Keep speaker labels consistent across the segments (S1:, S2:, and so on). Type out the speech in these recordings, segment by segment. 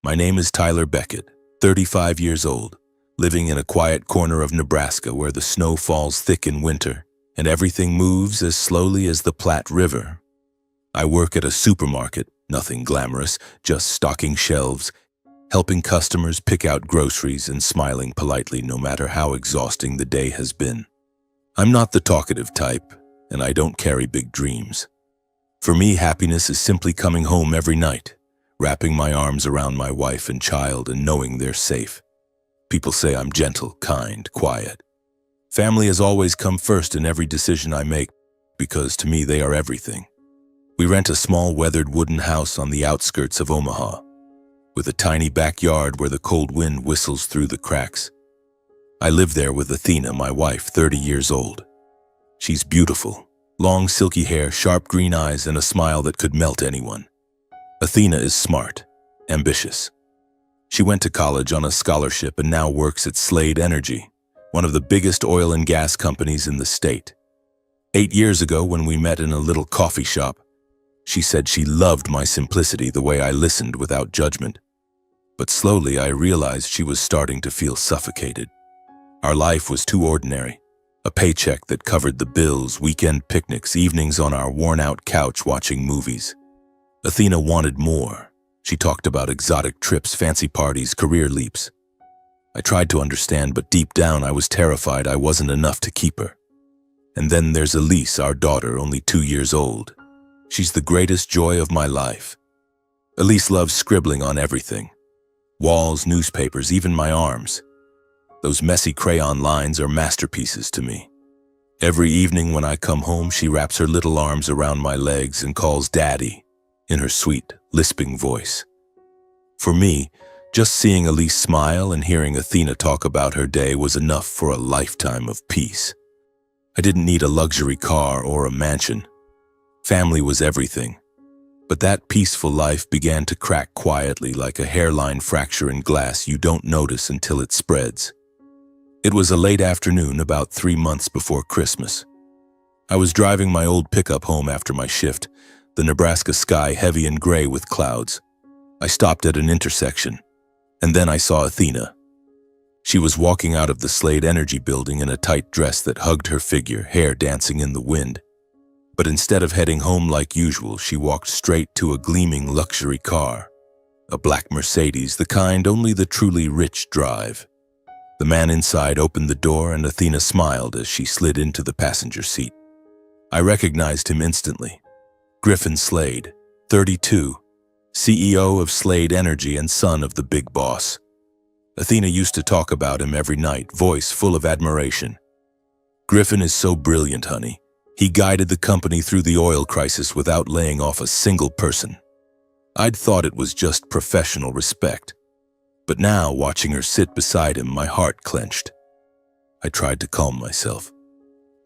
S1: My name is Tyler Beckett, 35 years old, living in a quiet corner of Nebraska where the snow falls thick in winter and everything moves as slowly as the Platte River. I work at a supermarket, nothing glamorous, just stocking shelves, helping customers pick out groceries and smiling politely no matter how exhausting the day has been. I'm not the talkative type, and I don't carry big dreams. For me, happiness is simply coming home every night, wrapping my arms around my wife and child and knowing they're safe. People say I'm gentle, kind, quiet. Family has always come first in every decision I make because to me they are everything. We rent a small weathered wooden house on the outskirts of Omaha, with a tiny backyard where the cold wind whistles through the cracks. I live there with Athena, my wife, 30 years old. She's beautiful, long silky hair, sharp green eyes, and a smile that could melt anyone. Athena is smart, ambitious. She went to college on a scholarship and now works at Slade Energy, one of the biggest oil and gas companies in the state. 8 years ago, when we met in a little coffee shop, she said she loved my simplicity, the way I listened without judgment. But slowly I realized she was starting to feel suffocated. Our life was too ordinary. A paycheck that covered the bills, weekend picnics, evenings on our worn-out couch watching movies. Athena wanted more. She talked about exotic trips, fancy parties, career leaps. I tried to understand, but deep down I was terrified I wasn't enough to keep her. And then there's Elise, our daughter, only 2 years old. She's the greatest joy of my life. Elise loves scribbling on everything. Walls, newspapers, even my arms. Those messy crayon lines are masterpieces to me. Every evening when I come home, she wraps her little arms around my legs and calls Daddy in her sweet, lisping voice. For me, just seeing Elise smile and hearing Athena talk about her day was enough for a lifetime of peace. I didn't need a luxury car or a mansion. Family was everything. But that peaceful life began to crack quietly like a hairline fracture in glass you don't notice until it spreads. It was a late afternoon, about 3 months before Christmas. I was driving my old pickup home after my shift, the Nebraska sky heavy and gray with clouds. I stopped at an intersection, and then I saw Athena. She was walking out of the Slade Energy building in a tight dress that hugged her figure, hair dancing in the wind. But instead of heading home like usual, she walked straight to a gleaming luxury car, a black Mercedes, the kind only the truly rich drive. The man inside opened the door and Athena smiled as she slid into the passenger seat. I recognized him instantly. Griffin Slade, 32, CEO of Slade Energy and son of the big boss. Athena used to talk about him every night, voice full of admiration. Griffin is so brilliant, honey. He guided the company through the oil crisis without laying off a single person. I'd thought it was just professional respect. But now, watching her sit beside him, my heart clenched. I tried to calm myself.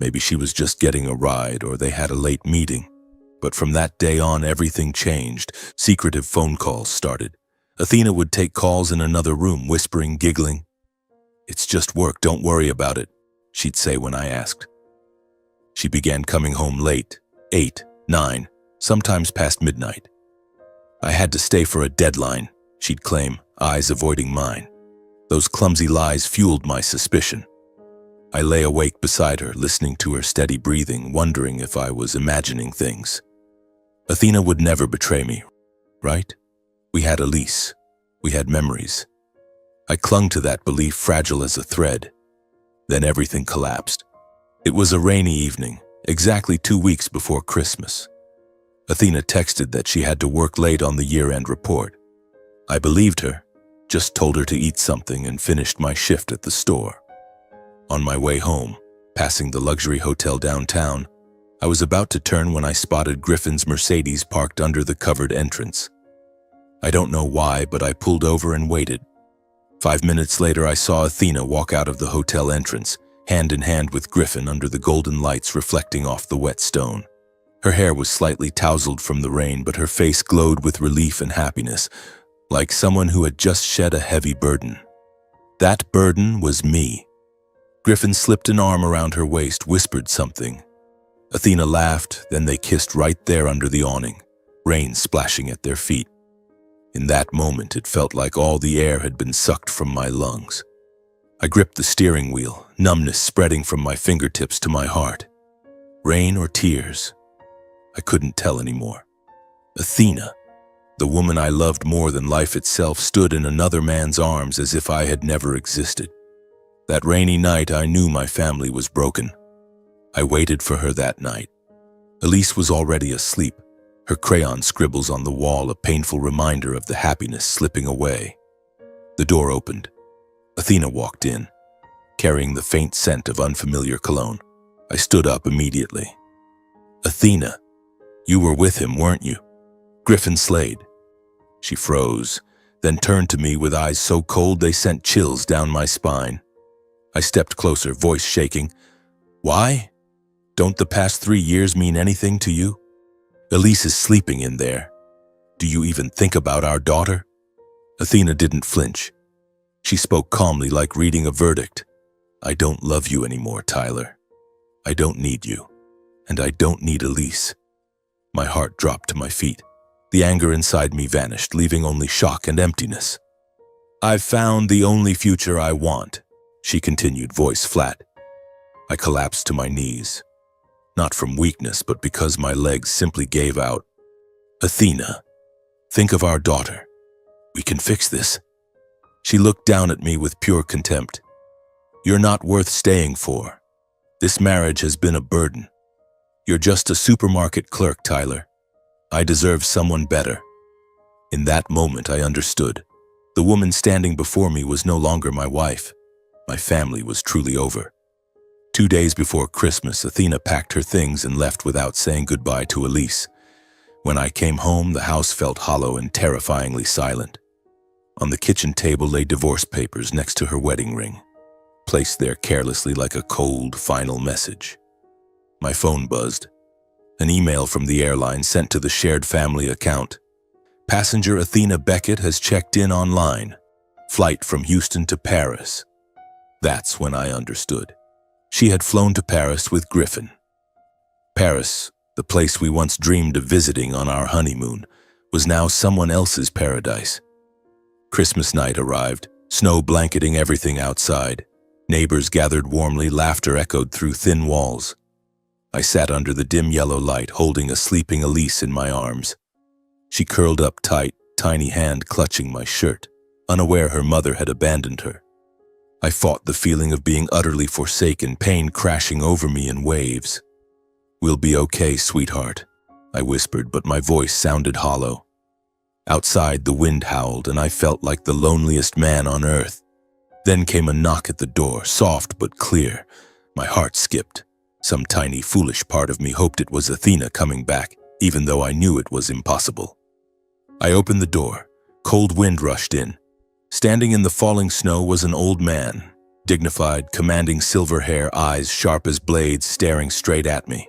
S1: Maybe she was just getting a ride or they had a late meeting. But from that day on, everything changed. Secretive phone calls started. Athena would take calls in another room, whispering, giggling. "It's just work, don't worry about it," she'd say when I asked. She began coming home late, 8, 9, sometimes past midnight. I had to stay for a deadline, she'd claim, eyes avoiding mine. Those clumsy lies fueled my suspicion. I lay awake beside her, listening to her steady breathing, wondering if I was imagining things. Athena would never betray me, right? We had Elise. We had memories. I clung to that belief, fragile as a thread. Then everything collapsed. It was a rainy evening, exactly 2 weeks before Christmas. Athena texted that she had to work late on the year-end report. I believed her, just told her to eat something and finished my shift at the store. On my way home, passing the luxury hotel downtown, I was about to turn when I spotted Griffin's Mercedes parked under the covered entrance. I don't know why, but I pulled over and waited. 5 minutes later, I saw Athena walk out of the hotel entrance, hand in hand with Griffin under the golden lights reflecting off the wet stone. Her hair was slightly tousled from the rain, but her face glowed with relief and happiness, like someone who had just shed a heavy burden. That burden was me. Griffin slipped an arm around her waist, whispered something. Athena laughed, then they kissed right there under the awning, rain splashing at their feet. In that moment, it felt like all the air had been sucked from my lungs. I gripped the steering wheel, numbness spreading from my fingertips to my heart. Rain or tears? I couldn't tell anymore. Athena, the woman I loved more than life itself, stood in another man's arms as if I had never existed. That rainy night, I knew my family was broken. I waited for her that night. Elise was already asleep, her crayon scribbles on the wall a painful reminder of the happiness slipping away. The door opened. Athena walked in, carrying the faint scent of unfamiliar cologne. I stood up immediately. "Athena, you were with him, weren't you? Griffin Slade." She froze, then turned to me with eyes so cold they sent chills down my spine. I stepped closer, voice shaking. "Why? Don't the past 3 years mean anything to you? Elise is sleeping in there. Do you even think about our daughter?" Athena didn't flinch. She spoke calmly, like reading a verdict. "I don't love you anymore, Tyler. I don't need you. And I don't need Elise." My heart dropped to my feet. The anger inside me vanished, leaving only shock and emptiness. "I've found the only future I want," she continued, voice flat. I collapsed to my knees. Not from weakness, but because my legs simply gave out. "Athena, think of our daughter. We can fix this." She looked down at me with pure contempt. "You're not worth staying for. This marriage has been a burden. You're just a supermarket clerk, Tyler. I deserve someone better." In that moment, I understood. The woman standing before me was no longer my wife. My family was truly over. 2 days before Christmas, Athena packed her things and left without saying goodbye to Elise. When I came home, the house felt hollow and terrifyingly silent. On the kitchen table lay divorce papers next to her wedding ring, placed there carelessly like a cold, final message. My phone buzzed. An email from the airline sent to the shared family account. "Passenger Athena Beckett has checked in online. Flight from Houston to Paris." That's when I understood. She had flown to Paris with Griffin. Paris, the place we once dreamed of visiting on our honeymoon, was now someone else's paradise. Christmas night arrived, snow blanketing everything outside. Neighbors gathered warmly, laughter echoed through thin walls. I sat under the dim yellow light, holding a sleeping Elise in my arms. She curled up tight, tiny hand clutching my shirt, unaware her mother had abandoned her. I fought the feeling of being utterly forsaken, pain crashing over me in waves. "We'll be okay, sweetheart," I whispered, but my voice sounded hollow. Outside, the wind howled, and I felt like the loneliest man on earth. Then came a knock at the door, soft but clear. My heart skipped. Some tiny, foolish part of me hoped it was Athena coming back, even though I knew it was impossible. I opened the door. Cold wind rushed in. Standing in the falling snow was an old man, dignified, commanding silver hair, eyes sharp as blades staring straight at me.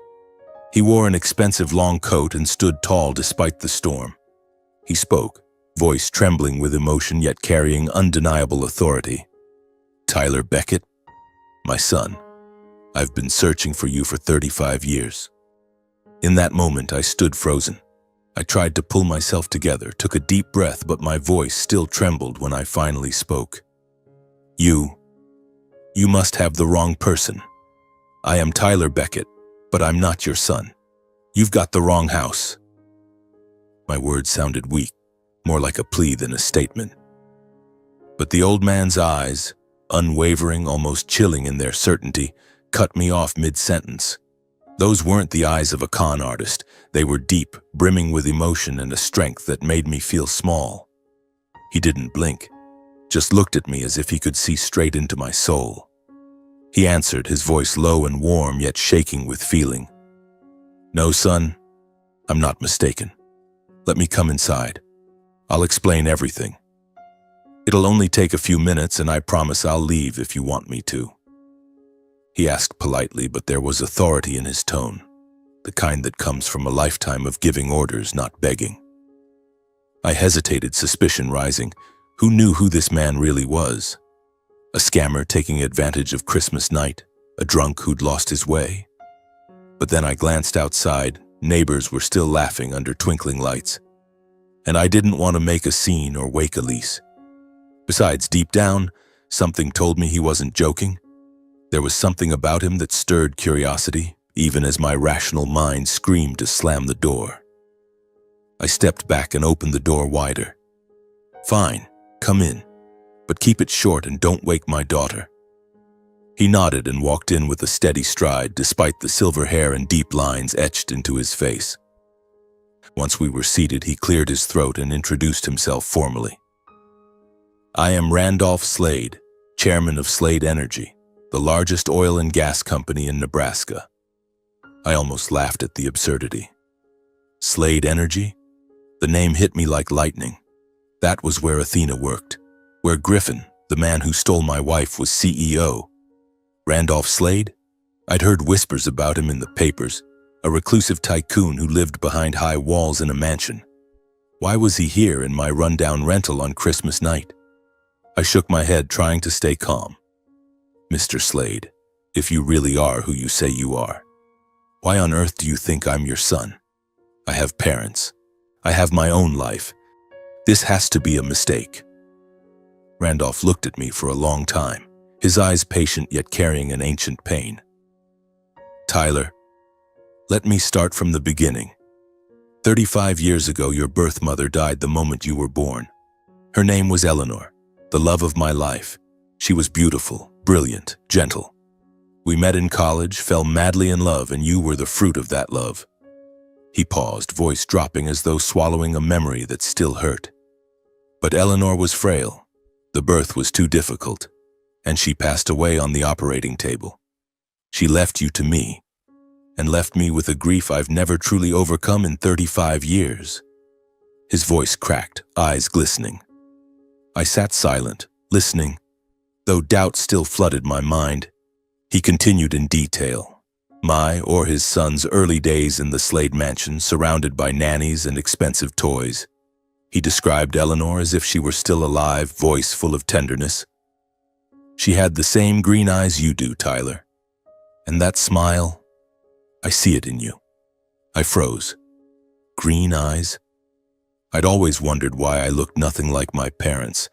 S1: He wore an expensive long coat and stood tall despite the storm. He spoke, voice trembling with emotion yet carrying undeniable authority. "Tyler Beckett, my son, I've been searching for you for 35 years. In that moment, I stood frozen. I tried to pull myself together, took a deep breath, but my voice still trembled when I finally spoke. You must have the wrong person. I am Tyler Beckett, but I'm not your son. You've got the wrong house." My words sounded weak, more like a plea than a statement. But the old man's eyes, unwavering, almost chilling in their certainty, cut me off mid-sentence. Those weren't the eyes of a con artist. They were deep, brimming with emotion and a strength that made me feel small. He didn't blink, just looked at me as if he could see straight into my soul. He answered, his voice low and warm, yet shaking with feeling. "No, son, I'm not mistaken. Let me come inside. I'll explain everything. It'll only take a few minutes, and I promise I'll leave if you want me to." He asked politely, but there was authority in his tone, the kind that comes from a lifetime of giving orders, not begging. I hesitated, suspicion rising. Who knew who this man really was? A scammer taking advantage of Christmas night, a drunk who'd lost his way. But then I glanced outside. Neighbors were still laughing under twinkling lights. and I didn't want to make a scene or wake Elise. Besides, deep down, something told me he wasn't joking. There was something about him that stirred curiosity, even as my rational mind screamed to slam the door. I stepped back and opened the door wider. "Fine, come in, but keep it short and don't wake my daughter." He nodded and walked in with a steady stride, despite the silver hair and deep lines etched into his face. Once we were seated, he cleared his throat and introduced himself formally. "I am Randolph Slade, chairman of Slade Energy, the largest oil and gas company in Nebraska." I almost laughed at the absurdity. Slade Energy? The name hit me like lightning. That was where Athena worked, where Griffin, the man who stole my wife, was CEO. Randolph Slade? I'd heard whispers about him in the papers, a reclusive tycoon who lived behind high walls in a mansion. Why was he here in my rundown rental on Christmas night? I shook my head, trying to stay calm. "Mr. Slade, if you really are who you say you are, why on earth do you think I'm your son? I have parents. I have my own life. This has to be a mistake." Randolph looked at me for a long time, his eyes patient yet carrying an ancient pain. "Tyler, let me start from the beginning. 35 years ago, your birth mother died the moment you were born. Her name was Eleanor, the love of my life. She was beautiful, brilliant, gentle. We met in college, fell madly in love, and you were the fruit of that love." He paused, voice dropping as though swallowing a memory that still hurt. "But Eleanor was frail. The birth was too difficult, and she passed away on the operating table. She left you to me, and left me with a grief I've never truly overcome in 35 years. His voice cracked, eyes glistening. I sat silent, listening, though doubt still flooded my mind. He continued in detail. My or his son's early days in the Slade mansion, surrounded by nannies and expensive toys. He described Eleanor as if she were still alive, voice full of tenderness. "She had the same green eyes you do, Tyler. And that smile, I see it in you." I froze. Green eyes? I'd always wondered why I looked nothing like my parents.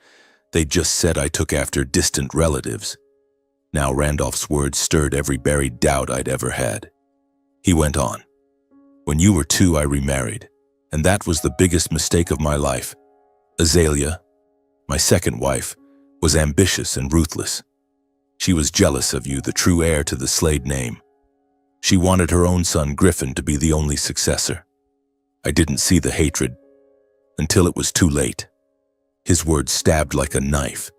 S1: They just said I took after distant relatives. Now Randolph's words stirred every buried doubt I'd ever had. He went on. "When you were 2, I remarried, and that was the biggest mistake of my life. Azalea, my second wife, was ambitious and ruthless. She was jealous of you, the true heir to the Slade name. She wanted her own son, Griffin, to be the only successor. I didn't see the hatred until it was too late." His words stabbed like a knife.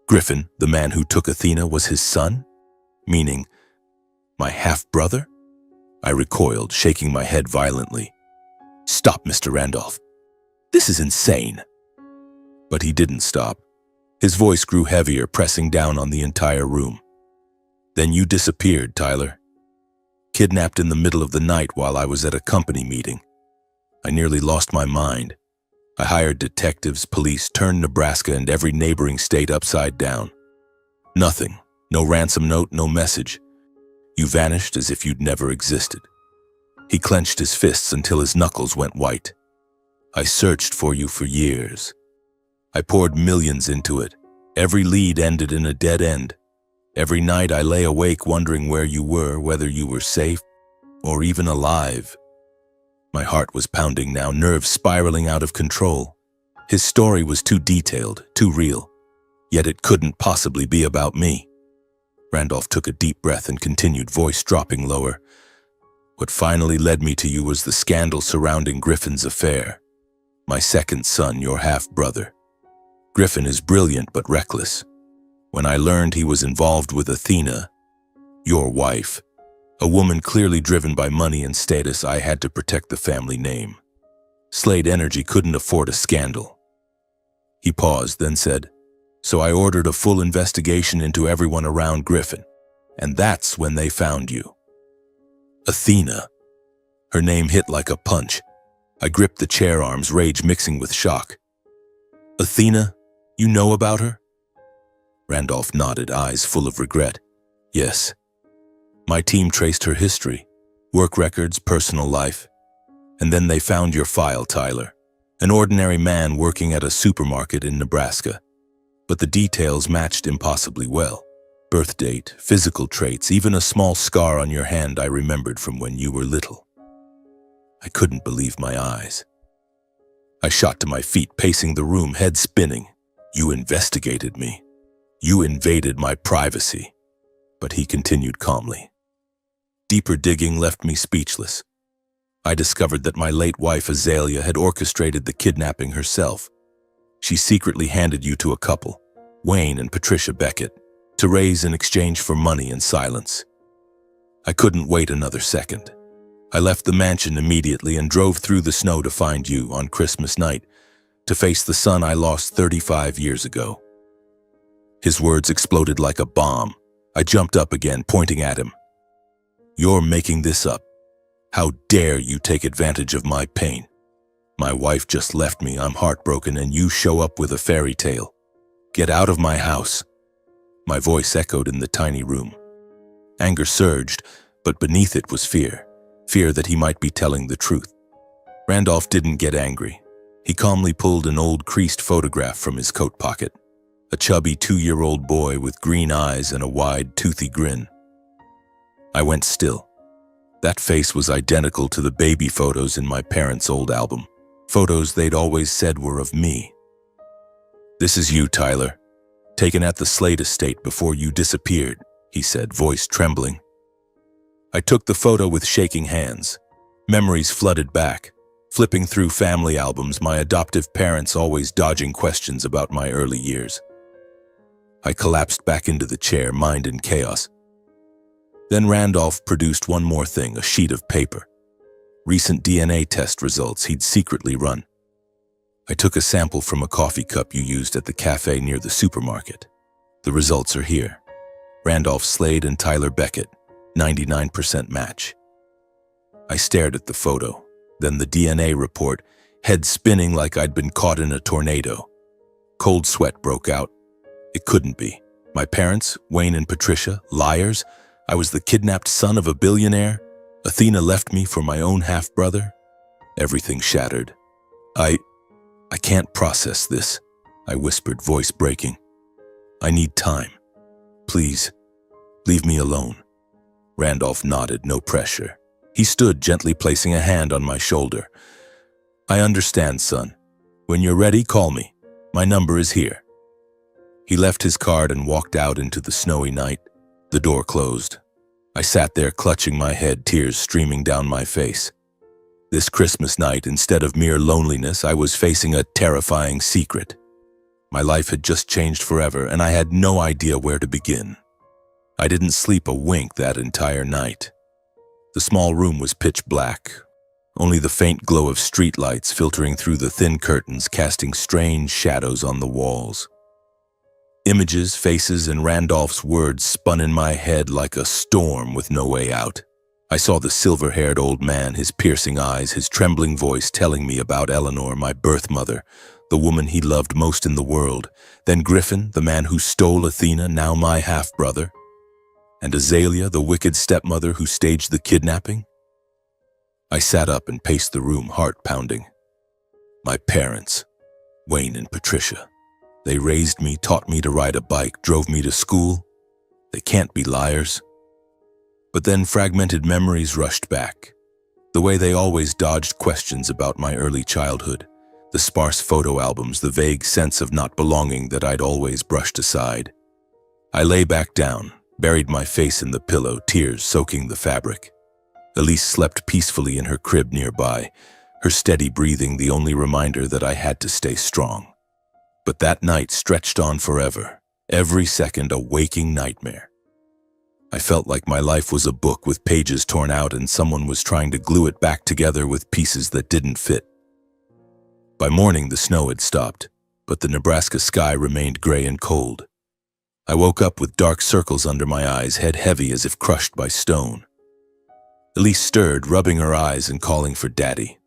S1: Griffin, the man who took Athena, was his son? Meaning, my half-brother? I recoiled, shaking my head violently. "Stop, Mr. Randolph. This is insane." But he didn't stop. His voice grew heavier, pressing down on the entire room. "Then you disappeared, Tyler. Kidnapped in the middle of the night while I was at a company meeting. I nearly lost my mind. I hired detectives, police, turned Nebraska and every neighboring state upside down. Nothing. No ransom note, no message. You vanished as if you'd never existed." He clenched his fists until his knuckles went white. "I searched for you for years. I poured millions into it. Every lead ended in a dead end. Every night I lay awake wondering where you were, whether you were safe or even alive." My heart was pounding now, nerves spiraling out of control. His story was too detailed, too real. Yet it couldn't possibly be about me. Randolph took a deep breath and continued, voice dropping lower. "What finally led me to you was the scandal surrounding Griffin's affair. My second son, your half-brother. Griffin is brilliant but reckless. When I learned he was involved with Athena, your wife, a woman clearly driven by money and status, I had to protect the family name. Slade Energy couldn't afford a scandal." He paused, then said, "So I ordered a full investigation into everyone around Griffin, and that's when they found you." Athena. Her name hit like a punch. I gripped the chair arms, rage mixing with shock. "Athena? You know about her?" Randolph nodded, eyes full of regret. "Yes. My team traced her history, work records, personal life, and then they found your file, Tyler. An ordinary man working at a supermarket in Nebraska. But the details matched impossibly well. Birth date, physical traits, even a small scar on your hand I remembered from when you were little. I couldn't believe my eyes. I shot to my feet, pacing the room, head spinning. You investigated me. You invaded my privacy. But he continued calmly. Deeper digging left me speechless. I discovered that my late wife Azalea had orchestrated the kidnapping herself. She secretly handed you to a couple, Wayne and Patricia Beckett, to raise in exchange for money and silence. I couldn't wait another second. I left the mansion immediately and drove through the snow to find you on Christmas night, to face the son I lost 35 years ago. His words exploded like a bomb. I jumped up again, pointing at him. You're making this up. How dare you take advantage of my pain? My wife just left me, I'm heartbroken, and you show up with a fairy tale. Get out of my house. My voice echoed in the tiny room. Anger surged, but beneath it was fear. Fear that he might be telling the truth. Randolph didn't get angry. He calmly pulled an old creased photograph from his coat pocket. A chubby 2-year-old boy with green eyes and a wide, toothy grin. I went still. That face was identical to the baby photos in my parents' old album. Photos they'd always said were of me. This is you, Tyler. Taken at the Slade estate before you disappeared, he said, voice trembling. I took the photo with shaking hands. Memories flooded back. Flipping through family albums, my adoptive parents always dodging questions about my early years. I collapsed back into the chair, mind in chaos. Then Randolph produced one more thing, a sheet of paper. Recent DNA test results he'd secretly run. I took a sample from a coffee cup you used at the cafe near the supermarket. The results are here. Randolph Slade and Tyler Beckett, 99% match. I stared at the photo, then the DNA report, head spinning like I'd been caught in a tornado. Cold sweat broke out. It couldn't be. My parents, Wayne and Patricia, liars? I was the kidnapped son of a billionaire? Athena left me for my own half-brother? Everything shattered. I can't process this, I whispered, voice breaking. I need time. Please, leave me alone. Randolph nodded, no pressure. He stood, gently placing a hand on my shoulder. I understand, son. When you're ready, call me. My number is here. He left his card and walked out into the snowy night. The door closed. I sat there clutching my head, tears streaming down my face. This Christmas night, instead of mere loneliness, I was facing a terrifying secret. My life had just changed forever, and I had no idea where to begin. I didn't sleep a wink that entire night. The small room was pitch black. Only the faint glow of streetlights filtering through the thin curtains, casting strange shadows on the walls. Images, faces, and Randolph's words spun in my head like a storm with no way out. I saw the silver-haired old man, his piercing eyes, his trembling voice telling me about Eleanor, my birth mother, the woman he loved most in the world. Then Griffin, the man who stole Athena, now my half-brother. And Azalea, the wicked stepmother who staged the kidnapping. I sat up and paced the room, heart pounding. My parents, Wayne and Patricia. They raised me, taught me to ride a bike, drove me to school. They can't be liars. But then fragmented memories rushed back. The way they always dodged questions about my early childhood. The sparse photo albums, the vague sense of not belonging that I'd always brushed aside. I lay back down, buried my face in the pillow, tears soaking the fabric. Elise slept peacefully in her crib nearby, her steady breathing the only reminder that I had to stay strong. But that night stretched on forever, every second a waking nightmare. I felt like my life was a book with pages torn out and someone was trying to glue it back together with pieces that didn't fit. By morning, the snow had stopped, but the Nebraska sky remained gray and cold. I woke up with dark circles under my eyes, head heavy as if crushed by stone. Elise stirred, rubbing her eyes and calling for Daddy.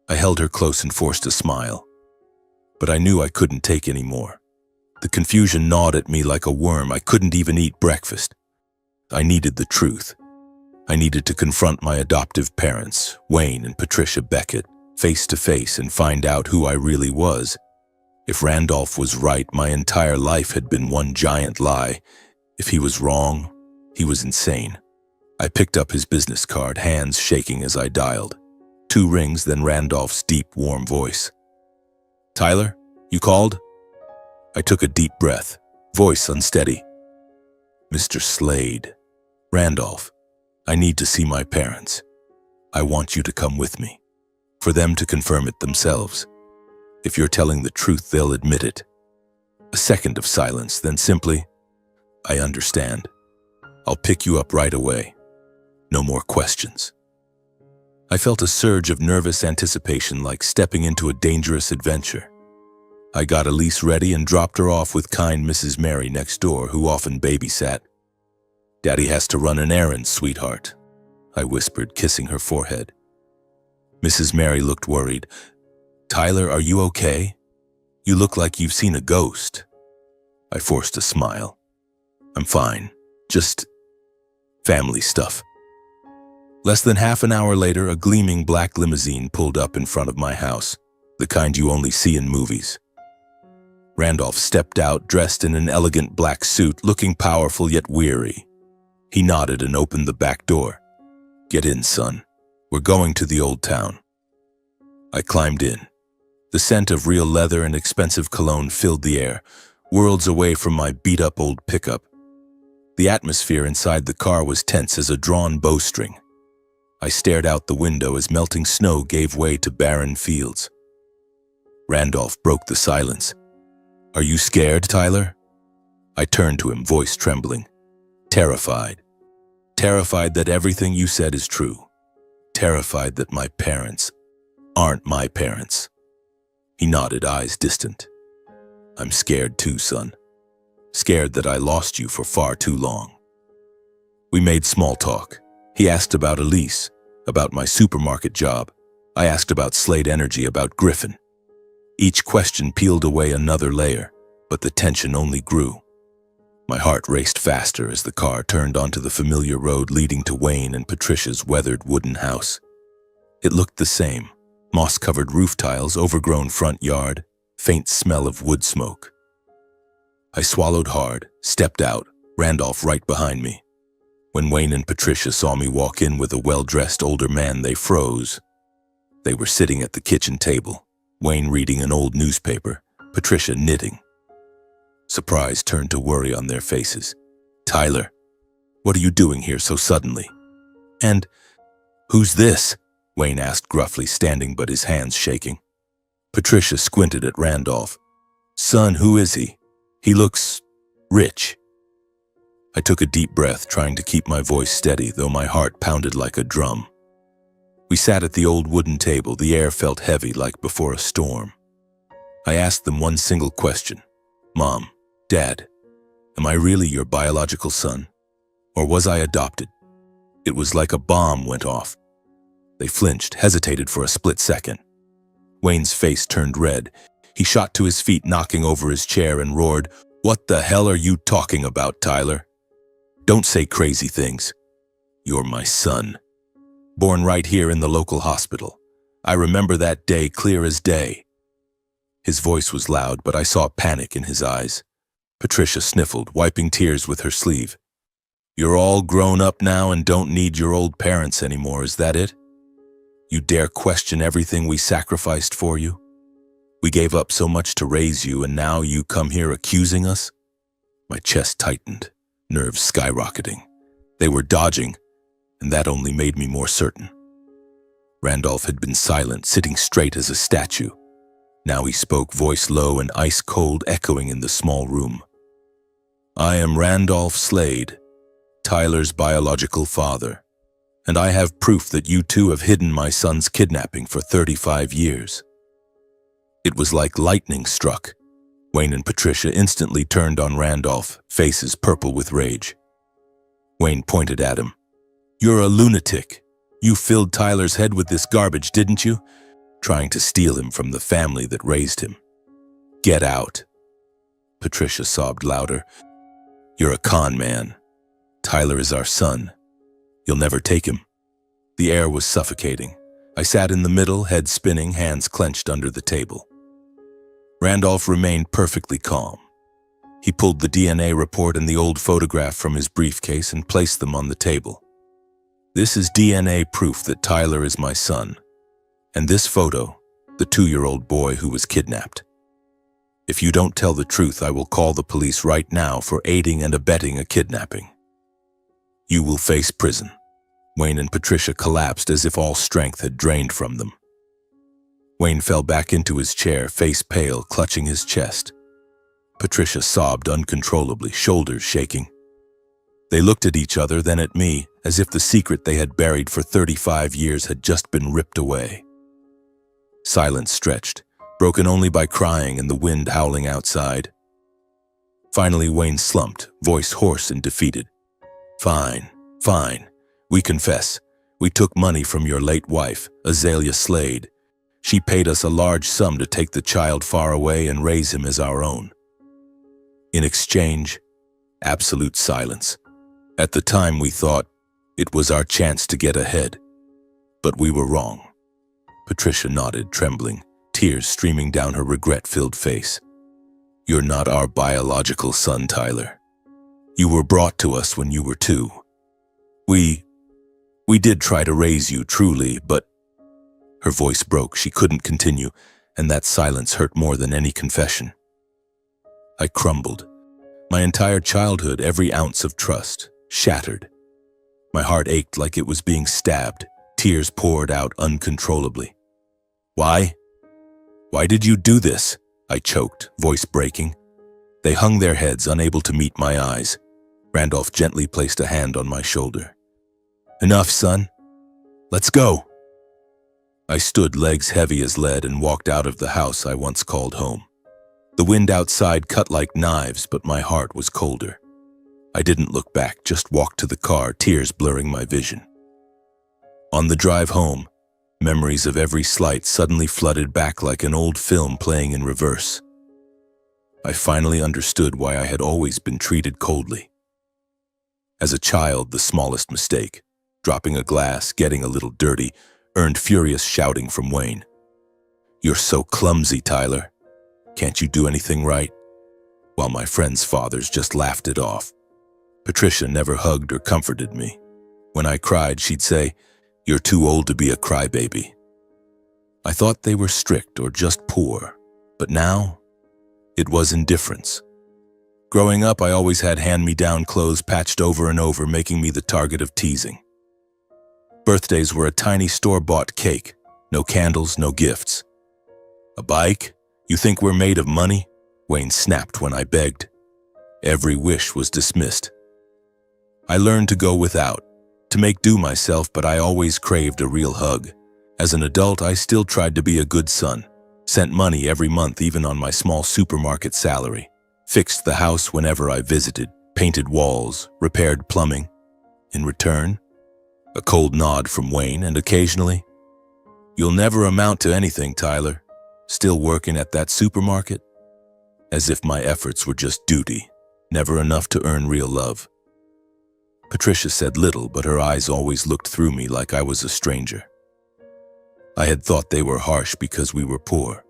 S1: I held her close and forced a smile. But I knew I couldn't take any more. The confusion gnawed at me like a worm. I couldn't even eat breakfast. I needed the truth. I needed to confront my adoptive parents, Wayne and Patricia Beckett. face to face, and find out who I really was. If Randolph was right, my entire life had been one giant lie. If he was wrong, he was insane. I picked up his business card, hands shaking as I dialed. 2 rings, then Randolph's deep, warm voice. "Tyler, you called?" I took a deep breath, voice unsteady. "Mr. Slade. Randolph, I need to see my parents. I want you to come with me, for them to confirm it themselves. If you're telling the truth, they'll admit it." A second of silence, then simply, "I understand. I'll pick you up right away. No more questions." I felt a surge of nervous anticipation, like stepping into a dangerous adventure. I got Elise ready and dropped her off with kind Mrs. Mary next door, who often babysat. "Daddy has to run an errand, sweetheart," I whispered, kissing her forehead. Mrs. Mary looked worried. "Tyler, are you okay? You look like you've seen a ghost." I forced a smile. "I'm fine. Just family stuff." Less than half an hour later, a gleaming black limousine pulled up in front of my house, the kind you only see in movies. Randolph stepped out, dressed in an elegant black suit, looking powerful yet weary. He nodded and opened the back door. "Get in, son. We're going to the old town." I climbed in. The scent of real leather and expensive cologne filled the air, worlds away from my beat-up old pickup. The atmosphere inside the car was tense as a drawn bowstring. I stared out the window as melting snow gave way to barren fields. Randolph broke the silence. "Are you scared, Tyler?" I turned to him, voice trembling. "Terrified. Terrified that everything you said is true. Terrified that my parents aren't my parents." He nodded, eyes distant. "I'm scared too, son. Scared that I lost you for far too long." We made small talk. He asked about Elise, about my supermarket job. I asked about Slade Energy, about Griffin. Each question peeled away another layer, but the tension only grew. My heart raced faster as the car turned onto the familiar road leading to Wayne and Patricia's weathered wooden house. It looked the same: moss-covered roof tiles, overgrown front yard, faint smell of wood smoke. I swallowed hard, stepped out, Randolph right behind me. When Wayne and Patricia saw me walk in with a well-dressed older man, they froze. They were sitting at the kitchen table, Wayne reading an old newspaper, Patricia knitting. Surprise turned to worry on their faces. "Tyler, what are you doing here so suddenly?" "And who's this?" Wayne asked gruffly, standing but his hands shaking. Patricia squinted at Randolph. "Son, who is he? He looks rich." I took a deep breath, trying to keep my voice steady, though my heart pounded like a drum. We sat at the old wooden table. The air felt heavy, like before a storm. I asked them one single question. "Mom, Dad, am I really your biological son? Or was I adopted?" It was like a bomb went off. They flinched, hesitated for a split second. Wayne's face turned red. He shot to his feet, knocking over his chair, and roared, "What the hell are you talking about, Tyler? Don't say crazy things. You're my son. Born right here in the local hospital. I remember that day clear as day." His voice was loud, but I saw panic in his eyes. Patricia sniffled, wiping tears with her sleeve. "You're all grown up now and don't need your old parents anymore, is that it? You dare question everything we sacrificed for you? We gave up so much to raise you, and now you come here accusing us?" My chest tightened, nerves skyrocketing. They were dodging, and that only made me more certain. Randolph had been silent, sitting straight as a statue. Now he spoke, voice low and ice-cold, echoing in the small room. "I am Randolph Slade, Tyler's biological father, and I have proof that you two have hidden my son's kidnapping for 35 years. It was like lightning struck. Wayne and Patricia instantly turned on Randolph, faces purple with rage. Wayne pointed at him. "You're a lunatic. You filled Tyler's head with this garbage, didn't you? Trying to steal him from the family that raised him. Get out." Patricia sobbed louder. "You're a con man. Tyler is our son. You'll never take him." The air was suffocating. I sat in the middle, head spinning, hands clenched under the table. Randolph remained perfectly calm. He pulled the DNA report and the old photograph from his briefcase and placed them on the table. This is DNA proof that Tyler is my son, and this photo, the 2-year-old boy who was kidnapped. If you don't tell the truth, I will call the police right now for aiding and abetting a kidnapping. You will face prison. Wayne and Patricia collapsed as if all strength had drained from them. Wayne fell back into his chair, face pale, clutching his chest. Patricia sobbed uncontrollably, shoulders shaking. They looked at each other, then at me, as if the secret they had buried for 35 years had just been ripped away. Silence stretched, broken only by crying and the wind howling outside. Finally, Wayne slumped, voice hoarse and defeated. Fine, fine. We confess. We took money from your late wife, Azalea Slade. She paid us a large sum to take the child far away and raise him as our own. In exchange, absolute silence. At the time, we thought it was our chance to get ahead. But we were wrong. Patricia nodded, trembling, tears streaming down her regret-filled face. You're not our biological son, Tyler. You were brought to us when you were 2. We did try to raise you, truly, but... Her voice broke. She couldn't continue, and that silence hurt more than any confession. I crumbled. My entire childhood, every ounce of trust, shattered. My heart ached like it was being stabbed. Tears poured out uncontrollably. Why? Why did you do this? I choked, voice breaking. They hung their heads, unable to meet my eyes. Randolph gently placed a hand on my shoulder. Enough, son. Let's go. I stood, legs heavy as lead, and walked out of the house I once called home. The wind outside cut like knives, but my heart was colder. I didn't look back, just walked to the car, tears blurring my vision. On the drive home, memories of every slight suddenly flooded back like an old film playing in reverse. I finally understood why I had always been treated coldly. As a child, the smallest mistake, dropping a glass, getting a little dirty, earned furious shouting from Wayne. You're so clumsy, Tyler. Can't you do anything right? While my friends' fathers just laughed it off. Patricia never hugged or comforted me. When I cried, she'd say, You're too old to be a crybaby. I thought they were strict or just poor, but now it was indifference. Growing up, I always had hand-me-down clothes patched over and over, making me the target of teasing. Birthdays were a tiny store-bought cake, no candles, no gifts. A bike? You think we're made of money? Wayne snapped when I begged. Every wish was dismissed. I learned to go without, to make do myself, but I always craved a real hug. As an adult, I still tried to be a good son, sent money every month even on my small supermarket salary, fixed the house whenever I visited, painted walls, repaired plumbing. In return, a cold nod from Wayne, and occasionally, You'll never amount to anything, Tyler. Still working at that supermarket? As if my efforts were just duty, never enough to earn real love. Patricia said little, but her eyes always looked through me like I was a stranger. I had thought they were harsh because we were poor.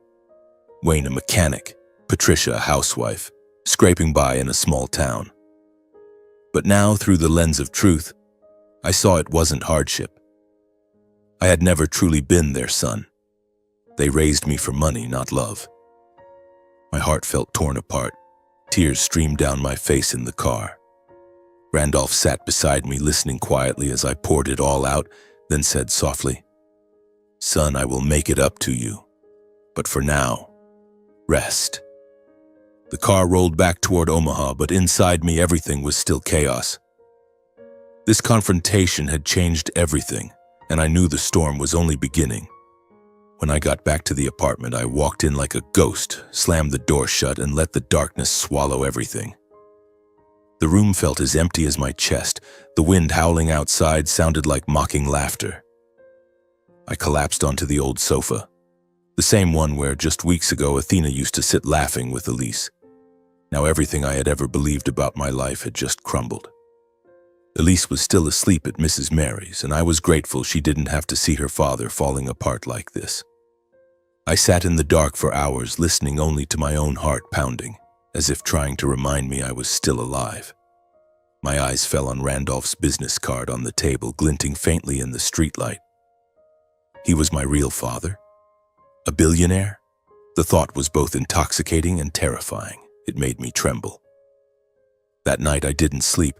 S1: Wayne a mechanic, Patricia a housewife, scraping by in a small town. But now, through the lens of truth, I saw it wasn't hardship. I had never truly been their son. They raised me for money, not love. My heart felt torn apart. Tears streamed down my face in the car. Randolph sat beside me, listening quietly as I poured it all out, then said softly, Son, I will make it up to you. But for now, rest. The car rolled back toward Omaha, but inside me everything was still chaos. This confrontation had changed everything, and I knew the storm was only beginning. When I got back to the apartment, I walked in like a ghost, slammed the door shut, and let the darkness swallow everything. The room felt as empty as my chest. The wind howling outside sounded like mocking laughter. I collapsed onto the old sofa, the same one where just weeks ago Athena used to sit laughing with Elise. Now everything I had ever believed about my life had just crumbled. Elise was still asleep at Mrs. Mary's, and I was grateful she didn't have to see her father falling apart like this. I sat in the dark for hours, listening only to my own heart pounding, as if trying to remind me I was still alive. My eyes fell on Randolph's business card on the table, glinting faintly in the streetlight. He was my real father? A billionaire? The thought was both intoxicating and terrifying. It made me tremble. That night I didn't sleep,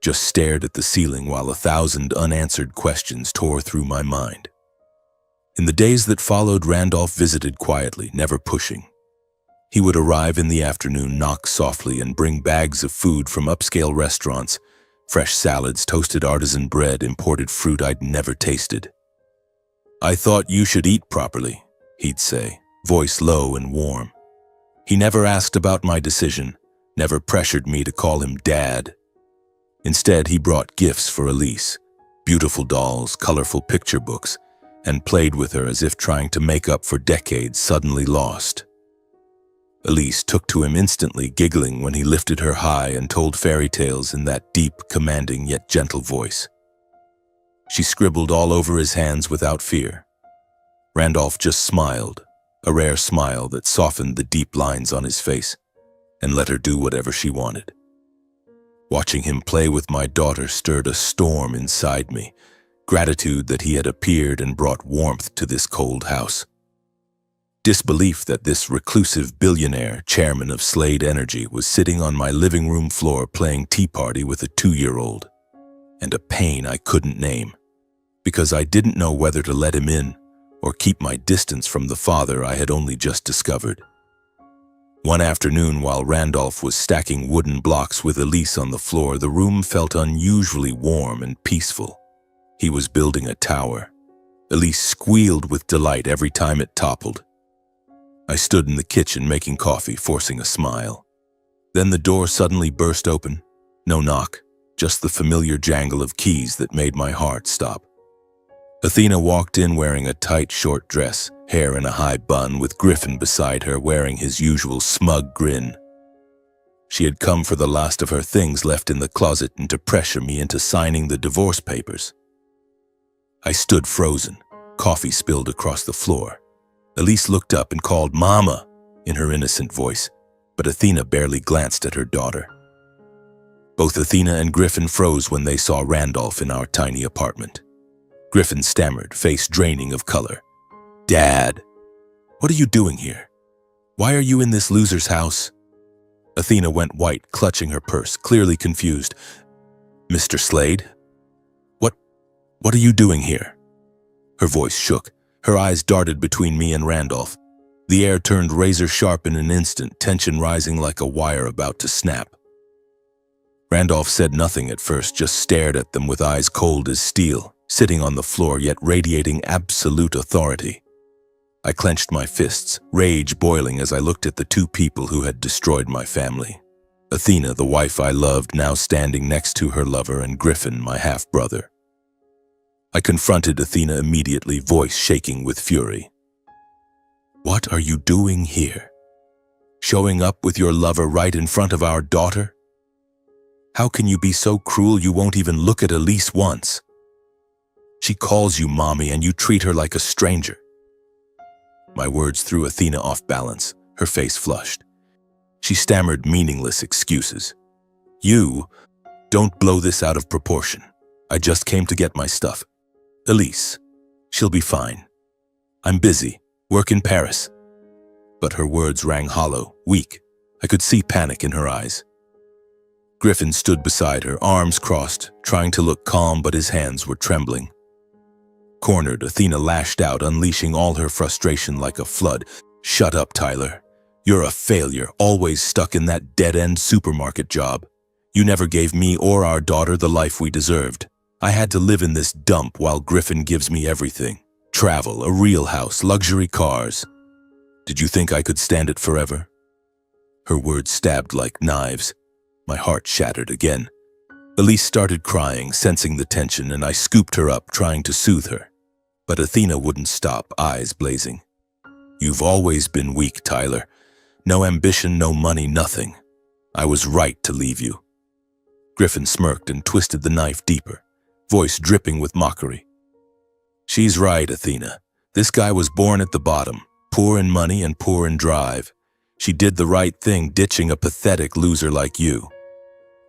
S1: just stared at the ceiling while 1,000 unanswered questions tore through my mind. In the days that followed, Randolph visited quietly, never pushing. He would arrive in the afternoon, knock softly, and bring bags of food from upscale restaurants, fresh salads, toasted artisan bread, imported fruit I'd never tasted. "I thought you should eat properly," he'd say, voice low and warm. He never asked about my decision, never pressured me to call him Dad. Instead, he brought gifts for Elise, beautiful dolls, colorful picture books, and played with her as if trying to make up for decades suddenly lost. Elise took to him instantly, giggling when he lifted her high and told fairy tales in that deep, commanding yet gentle voice. She scribbled all over his hands without fear. Randolph just smiled, a rare smile that softened the deep lines on his face and let her do whatever she wanted. Watching him play with my daughter stirred a storm inside me, gratitude that he had appeared and brought warmth to this cold house. Disbelief that this reclusive billionaire, chairman of Slade Energy, was sitting on my living room floor playing Tea Party with a 2-year-old, and a pain I couldn't name, because I didn't know whether to let him in or keep my distance from the father I had only just discovered. One afternoon, while Randolph was stacking wooden blocks with Elise on the floor, the room felt unusually warm and peaceful. He was building a tower. Elise squealed with delight every time it toppled. I stood in the kitchen making coffee, forcing a smile. Then the door suddenly burst open. No knock, just the familiar jangle of keys that made my heart stop. Athena walked in wearing a tight, short dress, hair in a high bun, with Griffin beside her wearing his usual smug grin. She had come for the last of her things left in the closet and to pressure me into signing the divorce papers. I stood frozen, coffee spilled across the floor. Elise looked up and called "Mama" in her innocent voice, but Athena barely glanced at her daughter. Both Athena and Griffin froze when they saw Randolph in our tiny apartment. Griffin stammered, face draining of color. "Dad, what are you doing here? Why are you in this loser's house?" Athena went white, clutching her purse, clearly confused. "Mr. Slade? What are you doing here?" Her voice shook. Her eyes darted between me and Randolph. The air turned razor sharp in an instant, tension rising like a wire about to snap. Randolph said nothing at first, just stared at them with eyes cold as steel, sitting on the floor yet radiating absolute authority. I clenched my fists, rage boiling as I looked at the two people who had destroyed my family. Athena, the wife I loved, now standing next to her lover, and Griffin, my half-brother. I confronted Athena immediately, voice shaking with fury. "What are you doing here? Showing up with your lover right in front of our daughter? How can you be so cruel you won't even look at Elise once? She calls you mommy and you treat her like a stranger." My words threw Athena off balance, her face flushed. She stammered meaningless excuses. "You, don't blow this out of proportion. I just came to get my stuff. Elise, she'll be fine. I'm busy, work in Paris." But her words rang hollow, weak. I could see panic in her eyes. Griffin stood beside her, arms crossed, trying to look calm, but his hands were trembling. Cornered, Athena lashed out, unleashing all her frustration like a flood. "Shut up, Tyler. You're a failure, always stuck in that dead-end supermarket job. You never gave me or our daughter the life we deserved. I had to live in this dump while Griffin gives me everything. Travel, a real house, luxury cars. Did you think I could stand it forever?" Her words stabbed like knives. My heart shattered again. Elise started crying, sensing the tension, and I scooped her up, trying to soothe her. But Athena wouldn't stop, eyes blazing. "You've always been weak, Tyler. No ambition, no money, nothing. I was right to leave you." Griffin smirked and twisted the knife deeper, voice dripping with mockery. She's right, Athena. This guy was born at the bottom, poor in money and poor in drive. She did the right thing, ditching a pathetic loser like you.